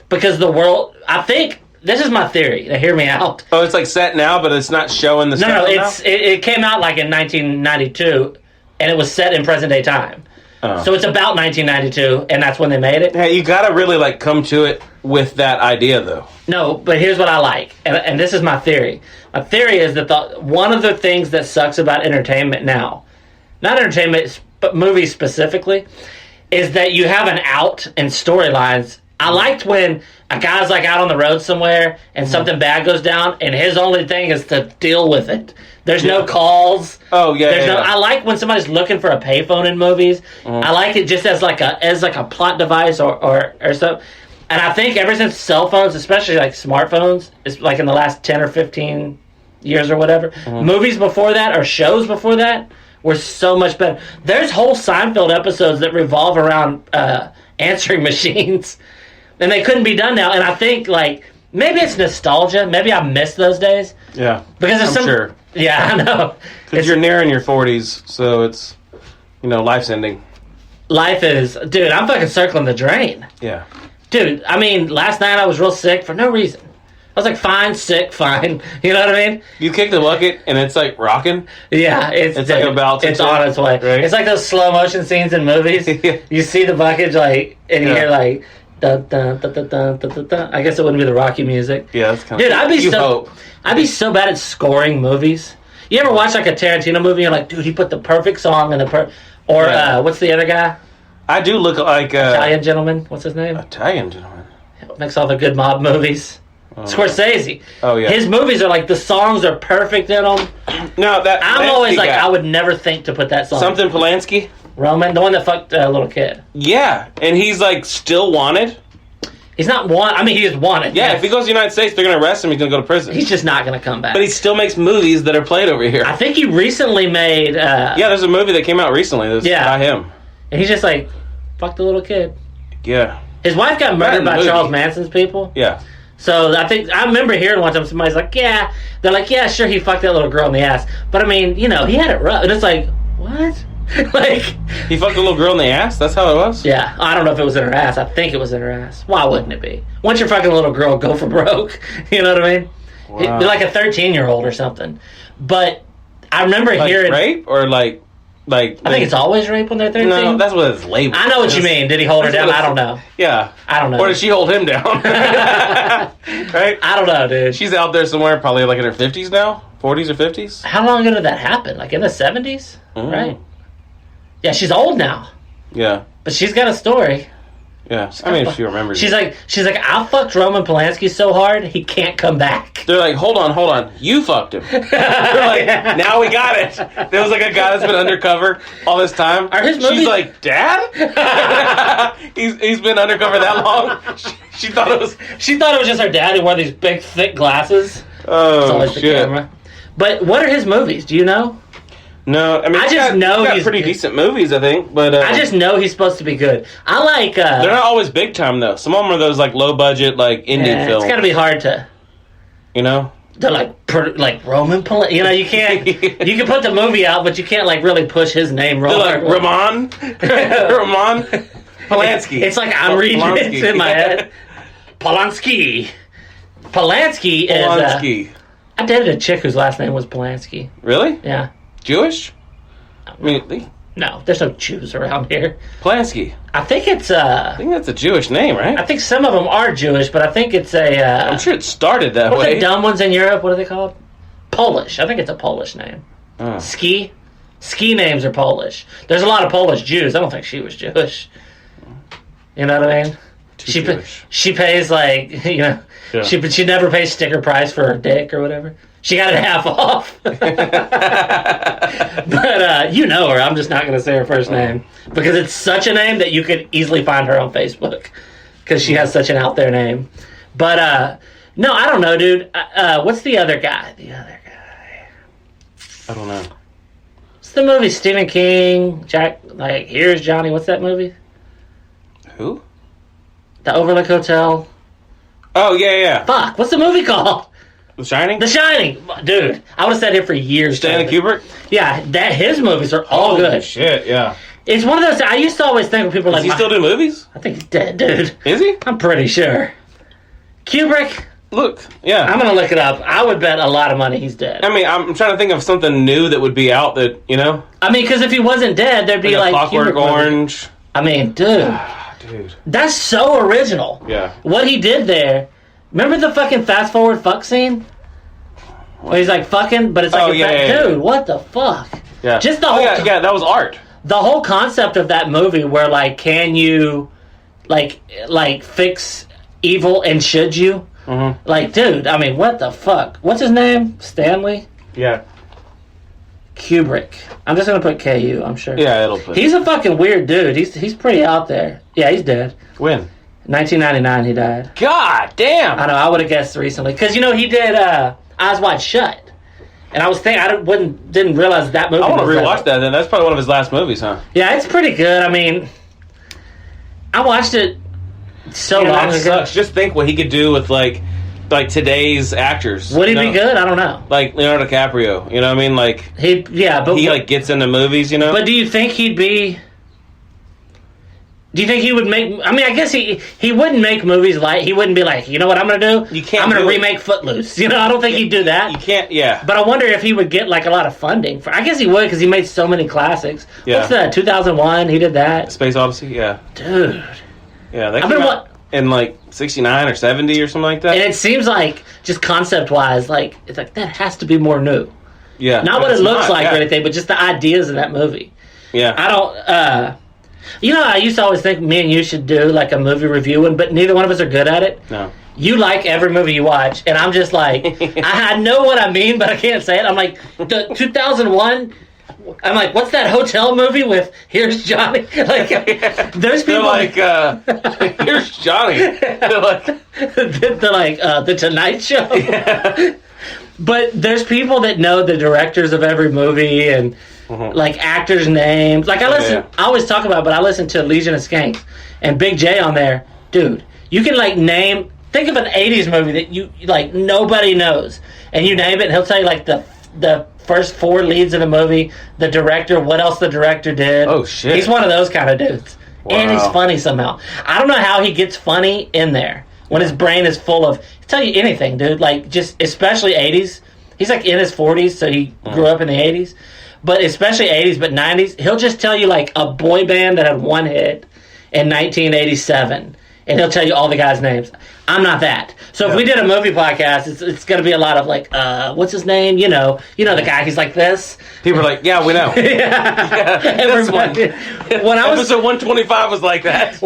Because the world, I think, this is my theory. Now hear me out. Oh, it's like set now, but it's not showing the stuff. No, it came out like in 1992, and it was set in present day time. Oh. So it's about 1992, and that's when they made it. Yeah, you gotta really like come to it with that idea, though. No, but here's what I like, and this is my theory. My theory is that one of the things that sucks about entertainment now, not entertainment, but movies specifically, is that you have an out in storylines. I liked when a guy's like out on the road somewhere and something bad goes down, and his only thing is to deal with it. There's no calls. Oh yeah, I like when somebody's looking for a payphone in movies. I like it just as like a plot device or so. And I think ever since cell phones, especially like smartphones, it's like in the last 10 or 15 years or whatever, movies before that or shows before that were so much better. There's whole Seinfeld episodes that revolve around answering machines. And they couldn't be done now. And I think, like, maybe it's nostalgia. Maybe I miss those days. Yeah. Because I'm sure. Yeah, I know. Because you're nearing your 40s, so it's, life's ending. Life is... Dude, I'm fucking circling the drain. Yeah. Dude, I mean, last night I was real sick for no reason. I was like, fine, sick, fine. You know what I mean? You kick the bucket, and it's like rocking? Yeah, it's like about to... It's on its way. Right? It's like those slow motion scenes in movies. You see the bucket, like, and you hear, like... Dun, dun, dun, dun, dun, dun, dun, dun. I guess it wouldn't be the Rocky music. Yeah, that's kind of... Dude, cool. I'd be so bad at scoring movies. You ever watch like a Tarantino movie and you're like, dude, he put the perfect song in the what's the other guy? I do look like... Italian gentleman. What's his name? Italian gentleman. Makes all the good mob movies. Scorsese. Oh, yeah. His movies are like, the songs are perfect in them. No, I'm always like, I would never think to put that song. Something Polanski? Roman, the one that fucked a little kid. Yeah, and he's like still wanted. He's not wanted. I mean, he is wanted. Yeah, if he goes to the United States, they're going to arrest him. He's going to go to prison. He's just not going to come back. But he still makes movies that are played over here. I think he recently made... yeah, there's a movie that came out recently that was by him. And he's just like, fucked a little kid. Yeah. His wife got murdered by Charles Manson's people. Yeah. So I remember hearing one time somebody's like, yeah. They're like, yeah, sure, he fucked that little girl in the ass. But I mean, he had it rough. And it's like, what? Like, he fucked a little girl in the ass? That's how it was? Yeah. I don't know if it was in her ass. I think it was in her ass. Why wouldn't it be? Once you're fucking a little girl, go for broke. You know what I mean? Wow. Like a 13-year-old or something. But I remember hearing... rape? Or like... I think it's always rape when they're 13. No, that's what it's labeled. I know what you mean. Did he hold her down? I don't know. Yeah. I don't know. Or did she hold him down? Right? I don't know, dude. She's out there somewhere, probably like in her 50s now? 40s or 50s? How long ago did that happen? Like in the 70s? Right? Yeah, she's old now. Yeah. But she's got a story. Yeah. I mean, if she remembers. She's like, I fucked Roman Polanski so hard, he can't come back. They're like, hold on. You fucked him. They're like, now we got it. There was like a guy that's been undercover all this time. Are his movies... She's like, Dad? he's been undercover that long? She thought it was just her dad who wore these big, thick glasses. Oh, shit. The camera. But what are his movies? Do you know? No, I mean, he's got pretty decent movies, I think. But I just know he's supposed to be good. I like... they're not always big time, though. Some of them are those, like, low-budget, like, indie films. It's got to be hard to... You know? They're like Roman Polanski. You know, you can't... You can put the movie out, but you can't, like, really push his name. They're like, Roman Polanski. It's like I'm reading it in my head. Polanski. Polanski is... I dated a chick whose last name was Polanski. Really? Yeah. Jewish? I mean, no, there's no Jews around here. Polanski. I think it's I think that's a Jewish name, right? I think some of them are Jewish, but I think it's a... I'm sure it started that way. What are the dumb ones in Europe? What are they called? Polish. I think it's a Polish name. Oh. Ski names are Polish. There's a lot of Polish Jews. I don't think she was Jewish. You know what I mean? She pays like, yeah. She never pays sticker price for her dick or whatever. She got it half off. But you know her. I'm just not going to say her first name. Because it's such a name that you could easily find her on Facebook. Because she has such an out there name. But, no, I don't know, dude. What's the other guy? I don't know. What's the movie? Stephen King, Here's Johnny. What's that movie? Who? The Overlook Hotel. Oh, yeah. Fuck, what's the movie called? The Shining? The Shining! Dude, I would have sat here for years. Stanley Kubrick? Yeah, his movies are all good. Shit, yeah. It's one of those, I used to always think when people Does he still do movies? I think he's dead, dude. Is he? I'm pretty sure. Kubrick? Look, yeah. I'm going to look it up. I would bet a lot of money he's dead. I mean, I'm trying to think of something new that would be out that, you know? I mean, because if he wasn't dead, there'd be like Clockwork Orange. I mean, dude. Dude. That's so original. Yeah. What he did there. Remember the fucking fast forward fuck scene? Where he's like fucking, but it's like, dude, what the fuck? Yeah. Just the whole. Yeah, that was art. The whole concept of that movie, where like, can you, like fix evil and should you? Mm-hmm. Like, dude, I mean, what the fuck? What's his name? Stanley? Yeah. Kubrick. I'm just gonna put KU. I'm sure. Yeah, it'll put. He's a fucking weird dude. He's pretty out there. Yeah, he's dead. When? 1999, he died. God damn! I know. I would have guessed recently because you know he did Eyes Wide Shut, and I was thinking didn't realize that movie. I want to rewatch that. Then that's probably one of his last movies, huh? Yeah, it's pretty good. I mean, I watched it so long ago. Sucks. Just think what he could do with like today's actors. Would he be good? I don't know. Like Leonardo DiCaprio, you know what I mean? Like he like gets into movies, you know. But do you think he'd be? Do you think he would make? I mean, I guess he wouldn't make movies like he wouldn't be like, you know what I'm going to do? You can't. I'm going to remake Footloose. You know, I don't think he'd do that. You can't. Yeah. But I wonder if he would get like a lot of funding for. I guess he would because he made so many classics. Yeah. What's that? 2001. He did that. Space Odyssey. Yeah. Dude. Yeah, they came out in like 69 or 70 or something like that. And it seems like just concept wise, like it's like that has to be more new. Yeah. Not what it looks like or anything, but just the ideas in that movie. Yeah. I don't. You know, I used to always think me and you should do like a movie review one, but neither one of us are good at it. No. You like every movie you watch, and I'm just like, I know what I mean, but I can't say it. I'm like, the 2001. I'm like, what's that hotel movie with Here's Johnny? Like, there's people they're like, Here's Johnny. They're like, The Tonight Show. Yeah. But there's people that know the directors of every movie and like actors' names. Like I always talk about it, but I listen to Legion of Skanks and Big J on there. Dude, you can like name, think of an 80s movie that you like nobody knows, and you name it and he'll tell you like the first 4 leads in a movie, the director, what else the director did. Oh shit. He's one of those kind of dudes. Wow. And he's funny somehow. I don't know how he gets funny in there when his brain is full of, he'll tell you anything, dude. Like just especially 80s. He's like in his 40s, so he grew up in the 80s. But especially 80s, but 90s, he'll just tell you like a boy band that had one hit in 1987, and he'll tell you all the guys' names. I'm not that. So if we did a movie podcast, it's going to be a lot of like, what's his name? You know the guy. He's like this. People are like, yeah, we know. Yeah, everybody. When I was episode 125 was like that.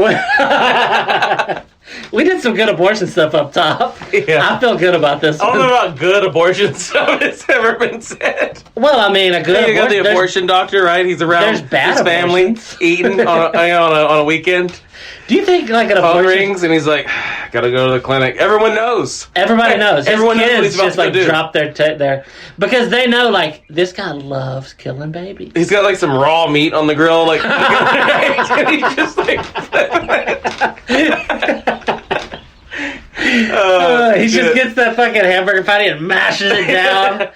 We did some good abortion stuff up top. Yeah. I feel good about this. I don't know about good abortion stuff that's ever been said. Well, I mean, a good abortion. You got the abortion doctor, right? He's around his family eating on a weekend. Do you think like an abortion rings and he's like, gotta go to the clinic? Everyone knows. Everybody knows. Everyone knows what he's about just to like do. Drop their because they know like this guy loves killing babies. He's got like some raw meat on the grill, like and he's just like he just gets that fucking hamburger patty and mashes it down.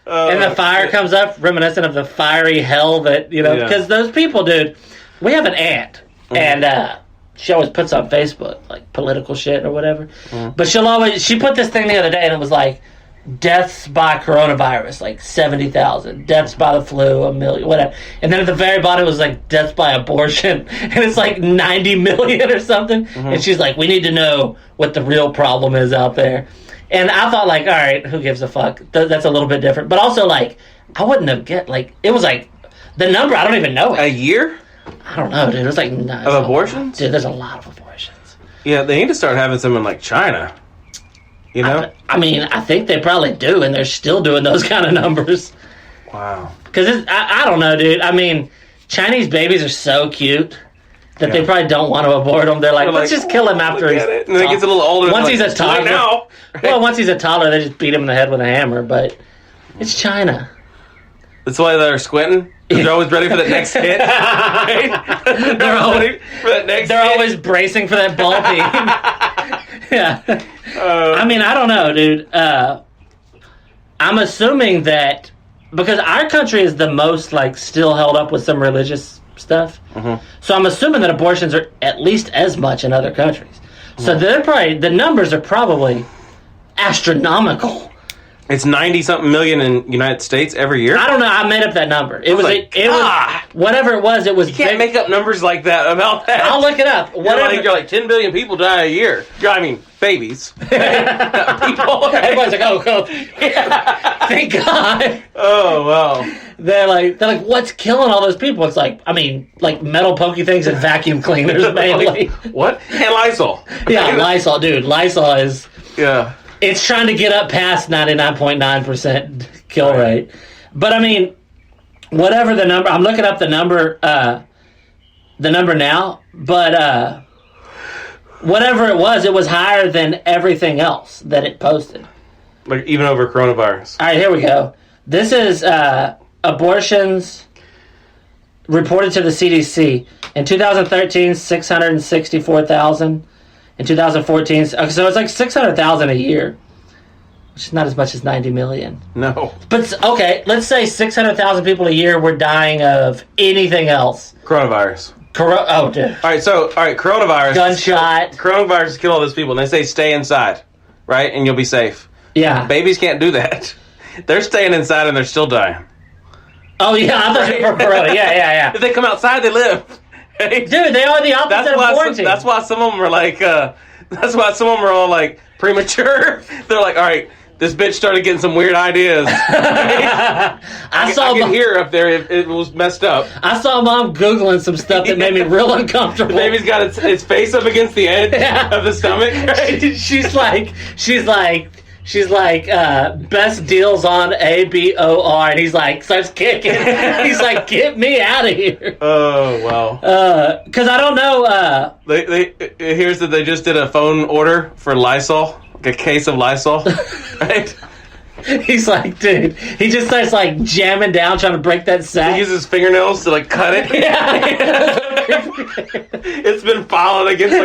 And the fire comes up, reminiscent of the fiery hell that, because those people, dude, we have an aunt, and she always puts on Facebook, like, political shit or whatever. But she put this thing the other day, and it was like, deaths by coronavirus, like 70,000. Deaths by the flu, 1 million, whatever. And then at the very bottom, it was like, deaths by abortion. And it's like 90 million or something. And she's like, we need to know what the real problem is out there. And I thought, like, all right, who gives a fuck? That's a little bit different. But also, like, I wouldn't have it was like, the number, I don't even know it. A year? I don't know, dude. It was like... of abortions? Dude, there's a lot of abortions. Yeah, they need to start having some in, like, China. You know? I mean, I think they probably do, and they're still doing those kind of numbers. Wow. Because I don't know, dude. I mean, Chinese babies are so cute that they probably don't want to abort them. They're like, let's just kill him after he's... And then he gets a little older. Once he's a toddler. Now. Right? Well, once he's a toddler, they just beat him in the head with a hammer, but it's China. That's why they're squinting. They're always ready for the next hit. Right? They're always for that next hit. Always bracing for that ball beam. Yeah. I mean, I don't know, dude. I'm assuming that because our country is the most like still held up with some religious stuff, so I'm assuming that abortions are at least as much in other countries. So the numbers are probably astronomical. It's 90-something million in United States every year? I don't know. I made up that number. It was whatever it was. It was. You can't make up numbers like that about that. I'll look it up. You're like 10 billion people die a year. I mean, babies. People. Everybody's like, oh, yeah. Thank God. Oh, wow. They're like, what's killing all those people? It's like, I mean, like metal pokey things and vacuum cleaners mainly. What? And Lysol. Yeah, Lysol, dude. Lysol is. Yeah. It's trying to get up past 99.9% kill rate. But I mean, whatever the number, I'm looking up the number now, but whatever it was higher than everything else that it posted. Like even over coronavirus. All right, here we go. This is abortions reported to the CDC. In 2013, 664,000. In 2014, so it's like 600,000 a year, which is not as much as 90 million. No. But, okay, let's say 600,000 people a year were dying of anything else. Coronavirus. Oh, dude. All right, coronavirus. Gunshot. Coronavirus has killed all those people, and they say stay inside, right? And you'll be safe. Yeah. Babies can't do that. They're staying inside and they're still dying. Oh, yeah, I thought you were corona. Yeah. If they come outside, they live. Dude, they are the opposite of quarantine. That's why some of them are like, that's why some of them are all like premature. They're like, all right, this bitch started getting some weird ideas. I can hear her up there. It was messed up. I saw Mom Googling some stuff that made me real uncomfortable. The baby's got its face up against the edge of the stomach. Right? She's like, best deals on ABOR, and he's like, starts kicking. He's like, get me out of here. Oh, wow. Because I don't know. Here's that they just did a phone order for Lysol, like a case of Lysol, right? He's like, dude, he just starts like jamming down, trying to break that sack. He uses fingernails to like cut it. Yeah. It's been filing against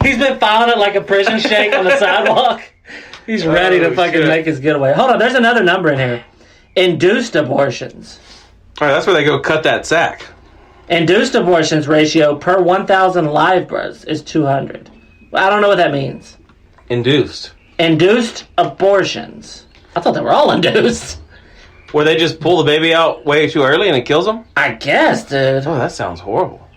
he's been filing it like a prison shake on the sidewalk. He's ready to fucking make his getaway. Hold on, there's another number in here. Induced abortions. All right, that's where they go cut that sack. Induced abortions ratio per 1,000 live births is 200. Well, I don't know what that means. Induced abortions. I thought they were all induced. Where they just pull the baby out way too early and it kills them? I guess, dude. Oh, that sounds horrible.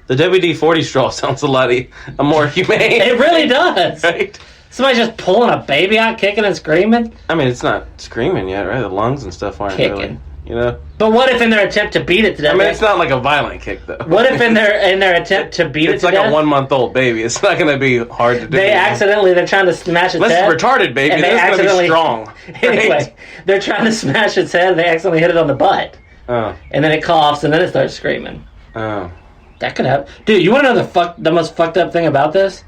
The WD-40 straw sounds a lot more humane. It really does. Right? Somebody just pulling a baby out, kicking and screaming? I mean, it's not screaming yet, right? The lungs and stuff aren't kicking. Really, But what if in their attempt to beat it to death? I mean, it's not like a violent kick, though. What if in their attempt to beat it to death? It's like a 1-month-old baby. It's not going to be hard to do. They're trying to smash its head. Unless it's retarded, baby. And that's going to be strong. Anyway, right? They're trying to smash its head, and they accidentally hit it on the butt. Oh. And then it coughs, and then it starts screaming. Oh. That could happen. Dude, you want to know the most fucked up thing about this?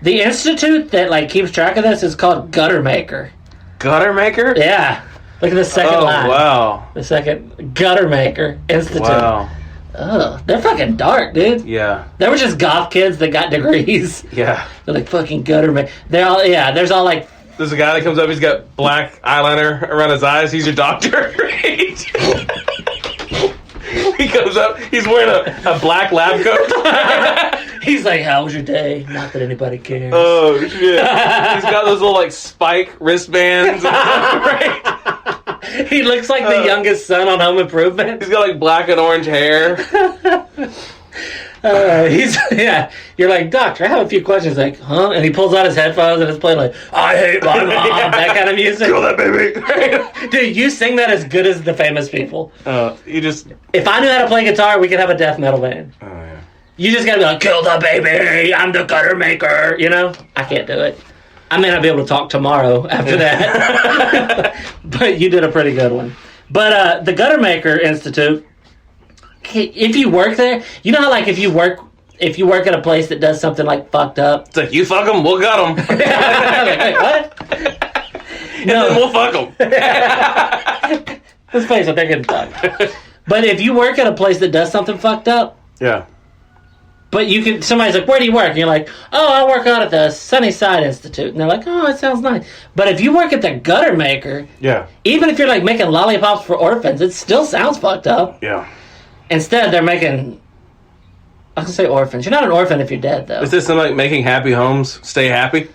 The institute that keeps track of this is called Gutter Maker. Gutter Maker? Yeah. Look at the second line. Oh, wow. The second Gutter Maker Institute. Wow. Ugh, they're fucking dark, dude. Yeah. They were just goth kids that got degrees. Yeah. They're like fucking Gutter Maker. There's all like... There's a guy that comes up, he's got black eyeliner around his eyes. He's your doctor. He comes up, he's wearing a black lab coat. He's like, how was your day? Not that anybody cares. Oh, shit. He's got those little, spike wristbands. Right? He looks like the youngest son on Home Improvement. He's got, black and orange hair. You're like, doctor, I have a few questions. Like, huh? And he pulls out his headphones and is playing I hate my mom, that kind of music. Kill that baby. Dude, you sing that as good as the famous people. If I knew how to play guitar, we could have a death metal band. Oh, yeah. You just gotta be like, kill the baby, I'm the Gutter Maker, I can't do it. I may not be able to talk tomorrow after that. But you did a pretty good one. But the Gutter Maker Institute, if you work there, you know how if you work at a place that does something fucked up. It's like, you fuck them, we'll gut them. Wait, what? And then we'll fuck them. Let's face it, they're getting fucked. But if you work at a place that does something fucked up. Yeah. But you can. Somebody's like, "Where do you work?" And you're like, "Oh, I work out at the Sunnyside Institute." And they're like, "Oh, it sounds nice." But if you work at the Gutter Maker, even if you're like making lollipops for orphans, it still sounds fucked up. Yeah. Instead, they're making. I can say orphans. You're not an orphan if you're dead, though. Is this like making happy homes stay happy?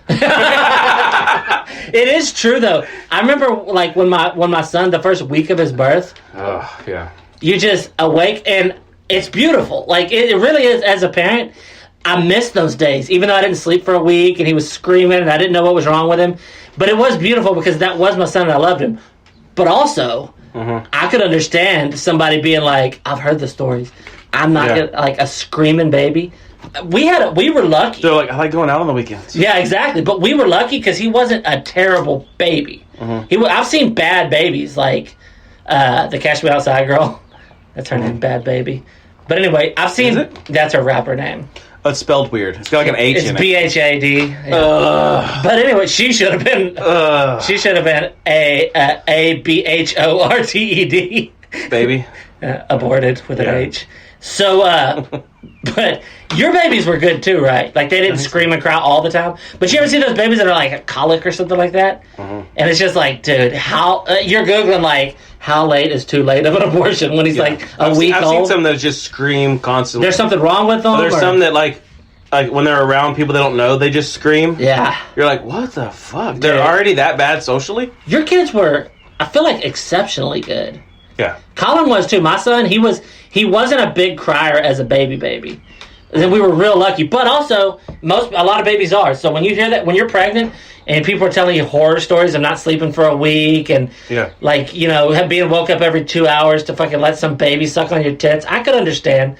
It is true, though. I remember, like, when my son, the first week of his birth. Oh, yeah. You just awake, and it's beautiful. Like, it really is. As a parent, I miss those days, even though I didn't sleep for a week, and he was screaming, and I didn't know what was wrong with him. But it was beautiful because that was my son, and I loved him. But also, I could understand somebody being like, I've heard the stories. I'm not gonna, like a screaming baby. We were lucky. They're like, I like going out on the weekends. Yeah, exactly. But we were lucky because he wasn't a terrible baby. I've seen bad babies, like the Cash Me Outside girl. That's her name, Bad Baby. But anyway, I've seen. That's her rapper name. Oh, it's spelled weird. It's got like an H in it. It's BHAD. Yeah. But anyway, she should have been. She should have been a BHORTED. Baby. Aborted with an H. So, but your babies were good too, right? Like, they didn't scream and cry all the time. But you ever see those babies that are like a colic or something like that? And it's just like, dude, how... you're Googling, like, how late is too late of an abortion when he's like a week old? I've seen some that just scream constantly. There's something wrong with them? There's some that, like when they're around people they don't know, they just scream. Yeah. You're like, what the fuck? They're already that bad socially? Your kids were, I feel like, exceptionally good. Yeah. Colin was too. My son, he wasn't a big crier as a baby. And then we were real lucky. But also, a lot of babies are. So when you hear that, when you're pregnant and people are telling you horror stories of not sleeping for a week and like, you know, being woke up every 2 hours to fucking let some baby suck on your tits, I could understand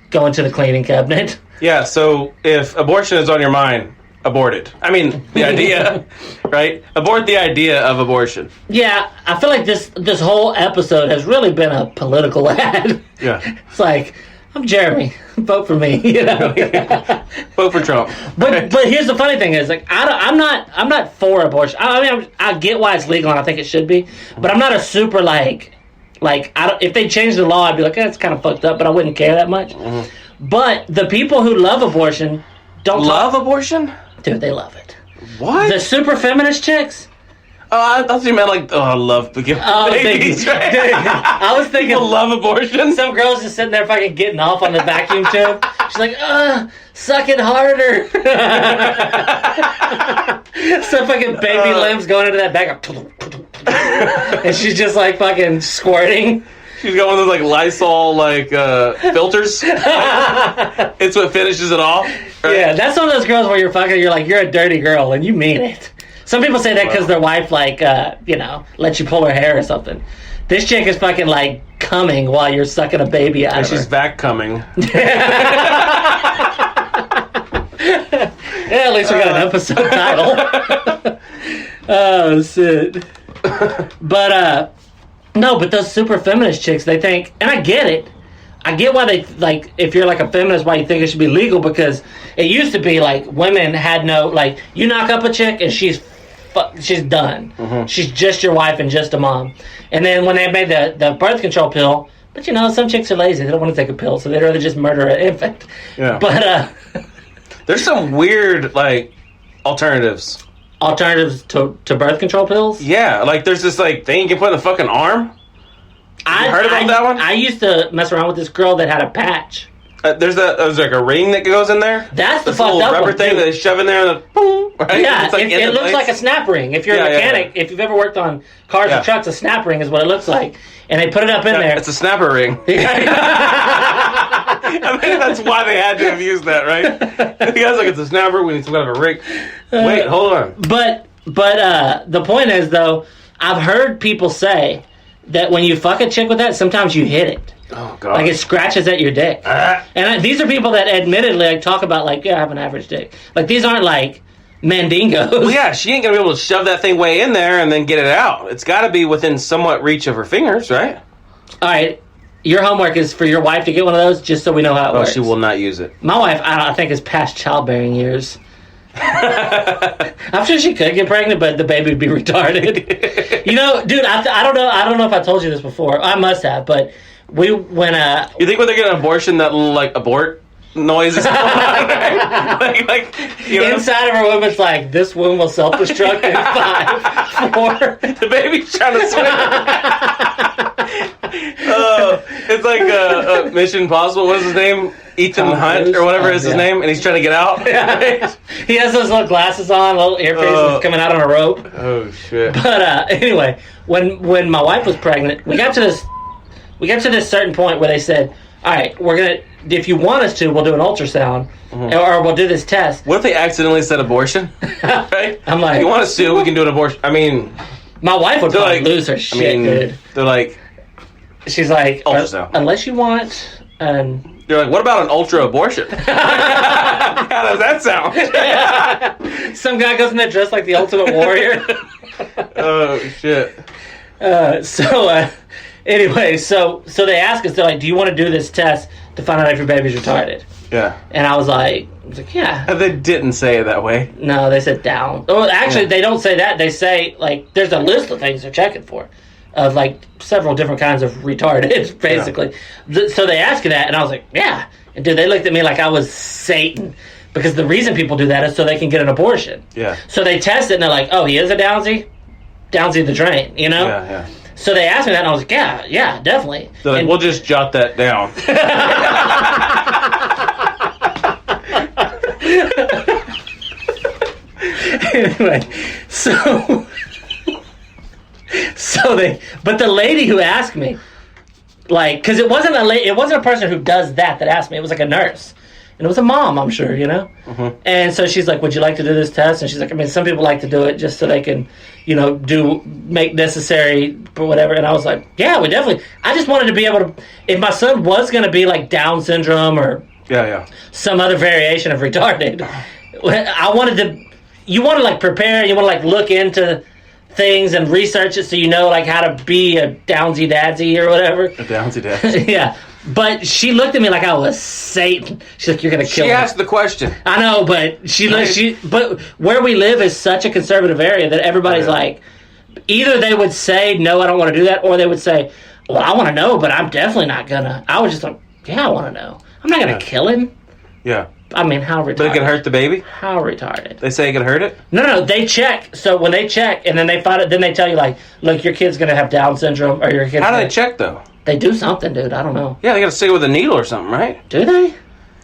going to the cleaning cabinet. Yeah, so if abortion is on your mind, abort it. I mean, the idea, right? Abort the idea of abortion. Yeah, I feel like this whole episode has really been a political ad. Yeah. It's like, I'm Jeremy. Vote for me. You know. Vote for Trump. But here's the funny thing is, like, I'm not for abortion. I mean, I get why it's legal and I think it should be, but I'm not a super like if they changed the law, I'd be like, it's kind of fucked up, but I wouldn't care that much. But the people who love abortion don't love abortion. Dude, they love it. What? The super feminist chicks. Oh, I thought you meant like, I love babies. Right? Dude, I was thinking... People love abortion? Some girl's just sitting there fucking getting off on the vacuum tube. She's like, suck it harder. Some fucking baby limbs going into that bag. And she's just like fucking squirting. She's got one of those like Lysol filters. It's what finishes it off. Right? Yeah, that's one of those girls where you're like, you're a dirty girl, and you mean it. Some people say that because their wife, like, lets you pull her hair or something. This chick is fucking, like, coming while you're sucking a baby out of her. She's vac-cumming. Yeah, at least we got an episode title. Oh, shit. But, no, but those super feminist chicks, they think, and I get it. I get why they, like, if you're, like, a feminist, why you think it should be legal, because it used to be, like, women had no, like, you knock up a chick and she's done. She's just your wife and just a mom. And then when they made the birth control pill, but, you know, some chicks are lazy. They don't want to take a pill, so they'd rather just murder an infant. Yeah. But, there's some weird, like, alternatives. Alternatives to birth control pills? Yeah, like, there's this, like, thing you can put in the fucking arm. You heard about that one? I used to mess around with this girl that had a patch. There's like a ring that goes in there. That's the this fucked little up rubber one, thing dude. that they shove in there and then boom, right? Yeah, it's like it looks like a snap ring. If you're a mechanic, if you've ever worked on cars or trucks, a snap ring is what it looks like. And they put it up in there. It's a snapper ring. I think that's why they had to have used that, right? The guy's like, it's a snapper. We need some kind of a ring. Wait, hold on. But the point is, though, I've heard people say that when you fuck a chick with that, sometimes you hit it. Oh, God. Like, it scratches at your dick. And these are people that admittedly like, talk about, like, yeah, I have an average dick. Like, these aren't, like, mandingos. Well, yeah, she ain't going to be able to shove that thing way in there and then get it out. It's got to be within somewhat reach of her fingers, right? All right. Your homework is for your wife to get one of those, just so we know how it works. She will not use it. My wife, I think, is past childbearing years. I'm sure she could get pregnant, but the baby would be retarded. You know, dude, I don't know if I told you this before. I must have, but when you think when they get an abortion that will, like, abort? noises going on. Right? like you know, Inside of her womb, it's like, this womb will self-destruct in 5, 4. the baby's trying to swim. It's like Mission Impossible. What's his name? Ethan Hunt or whatever is his name, and he's trying to get out. Yeah. He has those little glasses on, little earpieces coming out on a rope. Oh shit! But anyway, when my wife was pregnant, we got to this certain point where they said, "All right, we're gonna. If you want us to, we'll do an ultrasound, or we'll do this test." What if they accidentally said abortion? Right? I'm like, if you want us to, we can do an abortion. I mean, my wife would probably lose her shit, dude. They're like, she's like, ultrasound. Unless you want. They're like, what about an ultra abortion? How does that sound? Some guy goes in there dressed like the Ultimate Warrior. Oh shit. Anyway, so they ask us, they're like, do you want to do this test to find out if your baby's retarded? Yeah. And I was like, yeah. They didn't say it that way. No, they said down. Oh, actually, they don't say that. They say, like, there's a list of things they're checking for. Of, like, several different kinds of retarded, basically. Yeah. So they asked you that, and I was like, yeah. And dude, they looked at me like I was Satan. Because the reason people do that is so they can get an abortion. Yeah. So they test it, and they're like, oh, he is a Downsy? Downsy the drain, you know? Yeah, yeah. So they asked me that, and I was like, yeah, definitely. They're like, we'll just jot that down. Anyway, but the lady who asked me, like, because it wasn't a person who does that asked me. It was like a nurse, and it was a mom, I'm sure, you know. Mm-hmm. And so she's like, "Would you like to do this test?" And she's like, "I mean, some people like to do it just so they can, you know, make necessary or whatever." And I was like, "Yeah, we definitely." I just wanted to be able to, if my son was going to be like Down syndrome or some other variation of retarded, I wanted to. You want to like prepare. You want to like look into things and research it so you know like how to be a Downsy Dadsy or whatever. A Downsy Dadsy. Yeah. But she looked at me like I was Satan. She's like, "You're gonna kill me." She asked the question. I know, but but where we live is such a conservative area that everybody's like, either they would say, "No, I don't want to do that," or they would say, "Well, I want to know, but I'm definitely not gonna." I was just like, "Yeah, I want to know. I'm not gonna kill him." Yeah. I mean, how retarded? But it can hurt the baby? How retarded? They say it can hurt it? No, they check. So when they check, and then they find it, then they tell you, like, look, your kid's going to have Down syndrome, or your kid's How do they check, though? They do something, dude. I don't know. Yeah, they got to stick it with a needle or something, right? Do they?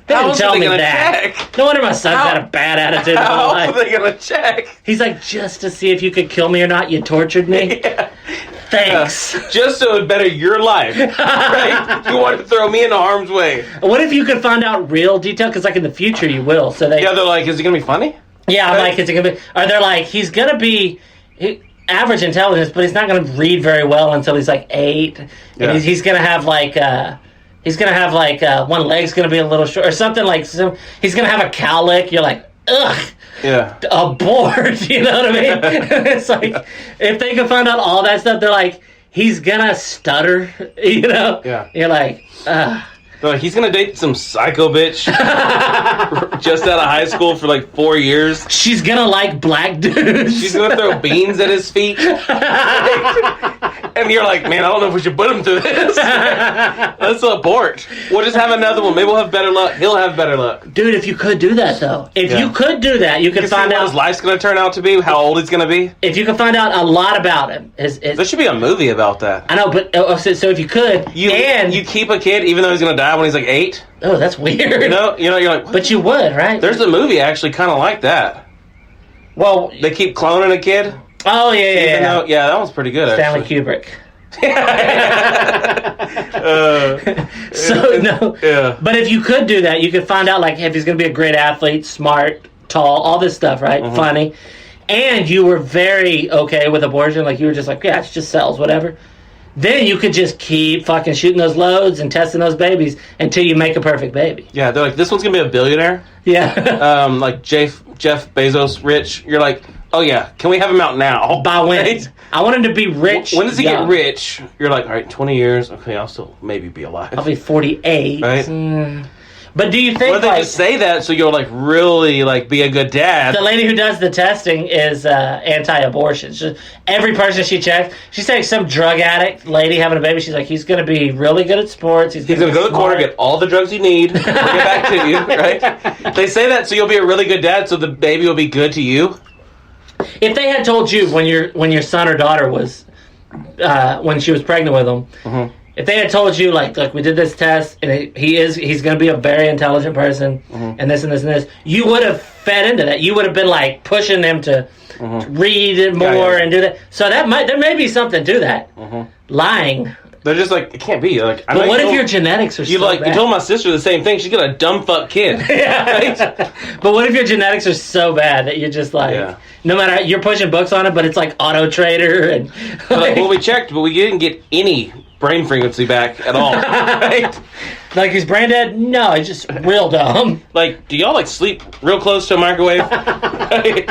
They How didn't tell me gonna that. Check? No wonder my son's had a bad attitude. How are they going to check? He's like, just to see if you could kill me or not, you tortured me? Yeah. Thanks. Just so it better your life, right? You want to throw me into harm's way. What if you could find out real detail? Because, like, in the future, you will. So they're like, is it going to be funny? Yeah, I'm like, is it going to be... Or they're like, he's going to be average intelligence, but he's not going to read very well until he's, like, 8. And he's going to have, like... one leg's going to be a little short. Or something like... he's going to have a cowlick. You're like, ugh. Yeah. Bored, you know what I mean? It's like, if they can find out all that stuff, they're like, he's gonna stutter, you know? Yeah. You're like, ugh. They're like, he's gonna date some psycho bitch just out of high school for like 4 years. She's gonna like black dudes. She's gonna throw beans at his feet. And you're like, man, I don't know if we should put him through this. Let's abort. We'll just have another one. Maybe we'll have better luck. He'll have better luck. Dude, if you could do that, though. If you could do that, you could find out... what his life's going to turn out to be, how old he's going to be. If you could find out a lot about him. There should be a movie about that. I know, but... so if you could... You keep a kid even though he's going to die when he's like 8? Oh, that's weird. You know, you're like... What? But you would, right? There's a movie actually kind of like that. Well... They keep cloning a kid. Oh, yeah. Yeah, that one's pretty good, Stanley actually. Kubrick. But if you could do that, you could find out like if he's going to be a great athlete, smart, tall, all this stuff, right? Mm-hmm. Funny, and you were very okay with abortion, like you were just like, yeah, it's just cells, whatever. Then you could just keep fucking shooting those loads and testing those babies until you make a perfect baby. Yeah, they're like, this one's going to be a billionaire. Yeah. Like Jeff Bezos rich. You're like, oh yeah, can we have him out now? By when? Right? I want him to be rich. When does he get rich? You're like, all right, 20 years. Okay, I'll still maybe be alive. I'll be 48. Right? But do you think Or they just say that so you'll like really like be a good dad? The lady who does the testing is anti-abortion. Every person she checks, she's like some drug addict lady having a baby. She's like, he's going to be really good at sports. He's going to go to the corner, get all the drugs you need, bring it back to you. Right? They say that so you'll be a really good dad, so the baby will be good to you. If they had told you when your son or daughter was when she was pregnant with him. Mm-hmm. If they had told you, like we did this test, and he's going to be a very intelligent person, and this and this and this, you would have fed into that. You would have been like pushing them to read it more and do that. So there may be something to that. Lying. They're just like, it can't be. Like, but what if your genetics are so bad? You told my sister the same thing. She got a dumb fuck kid. Right? But what if your genetics are so bad that you're just like, no matter, you're pushing books on it, but it's like Auto Trader and. Well, we checked, but we didn't get any brain frequency back at all. Right? Like, he's brain dead? No, he's just real dumb. Like, do y'all like sleep real close to a microwave? Right?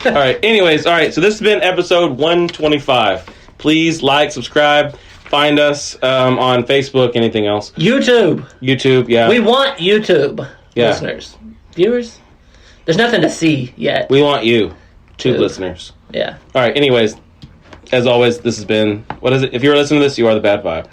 All right. Anyways, all right. So this has been episode 125. Please like, subscribe, find us on Facebook. Anything else? YouTube. Yeah. We want YouTube listeners, viewers. There's nothing to see yet. We want you, tube listeners. Yeah. All right. Anyways, as always, this has been. What is it? If you're listening to this, you are the Bad Vibe.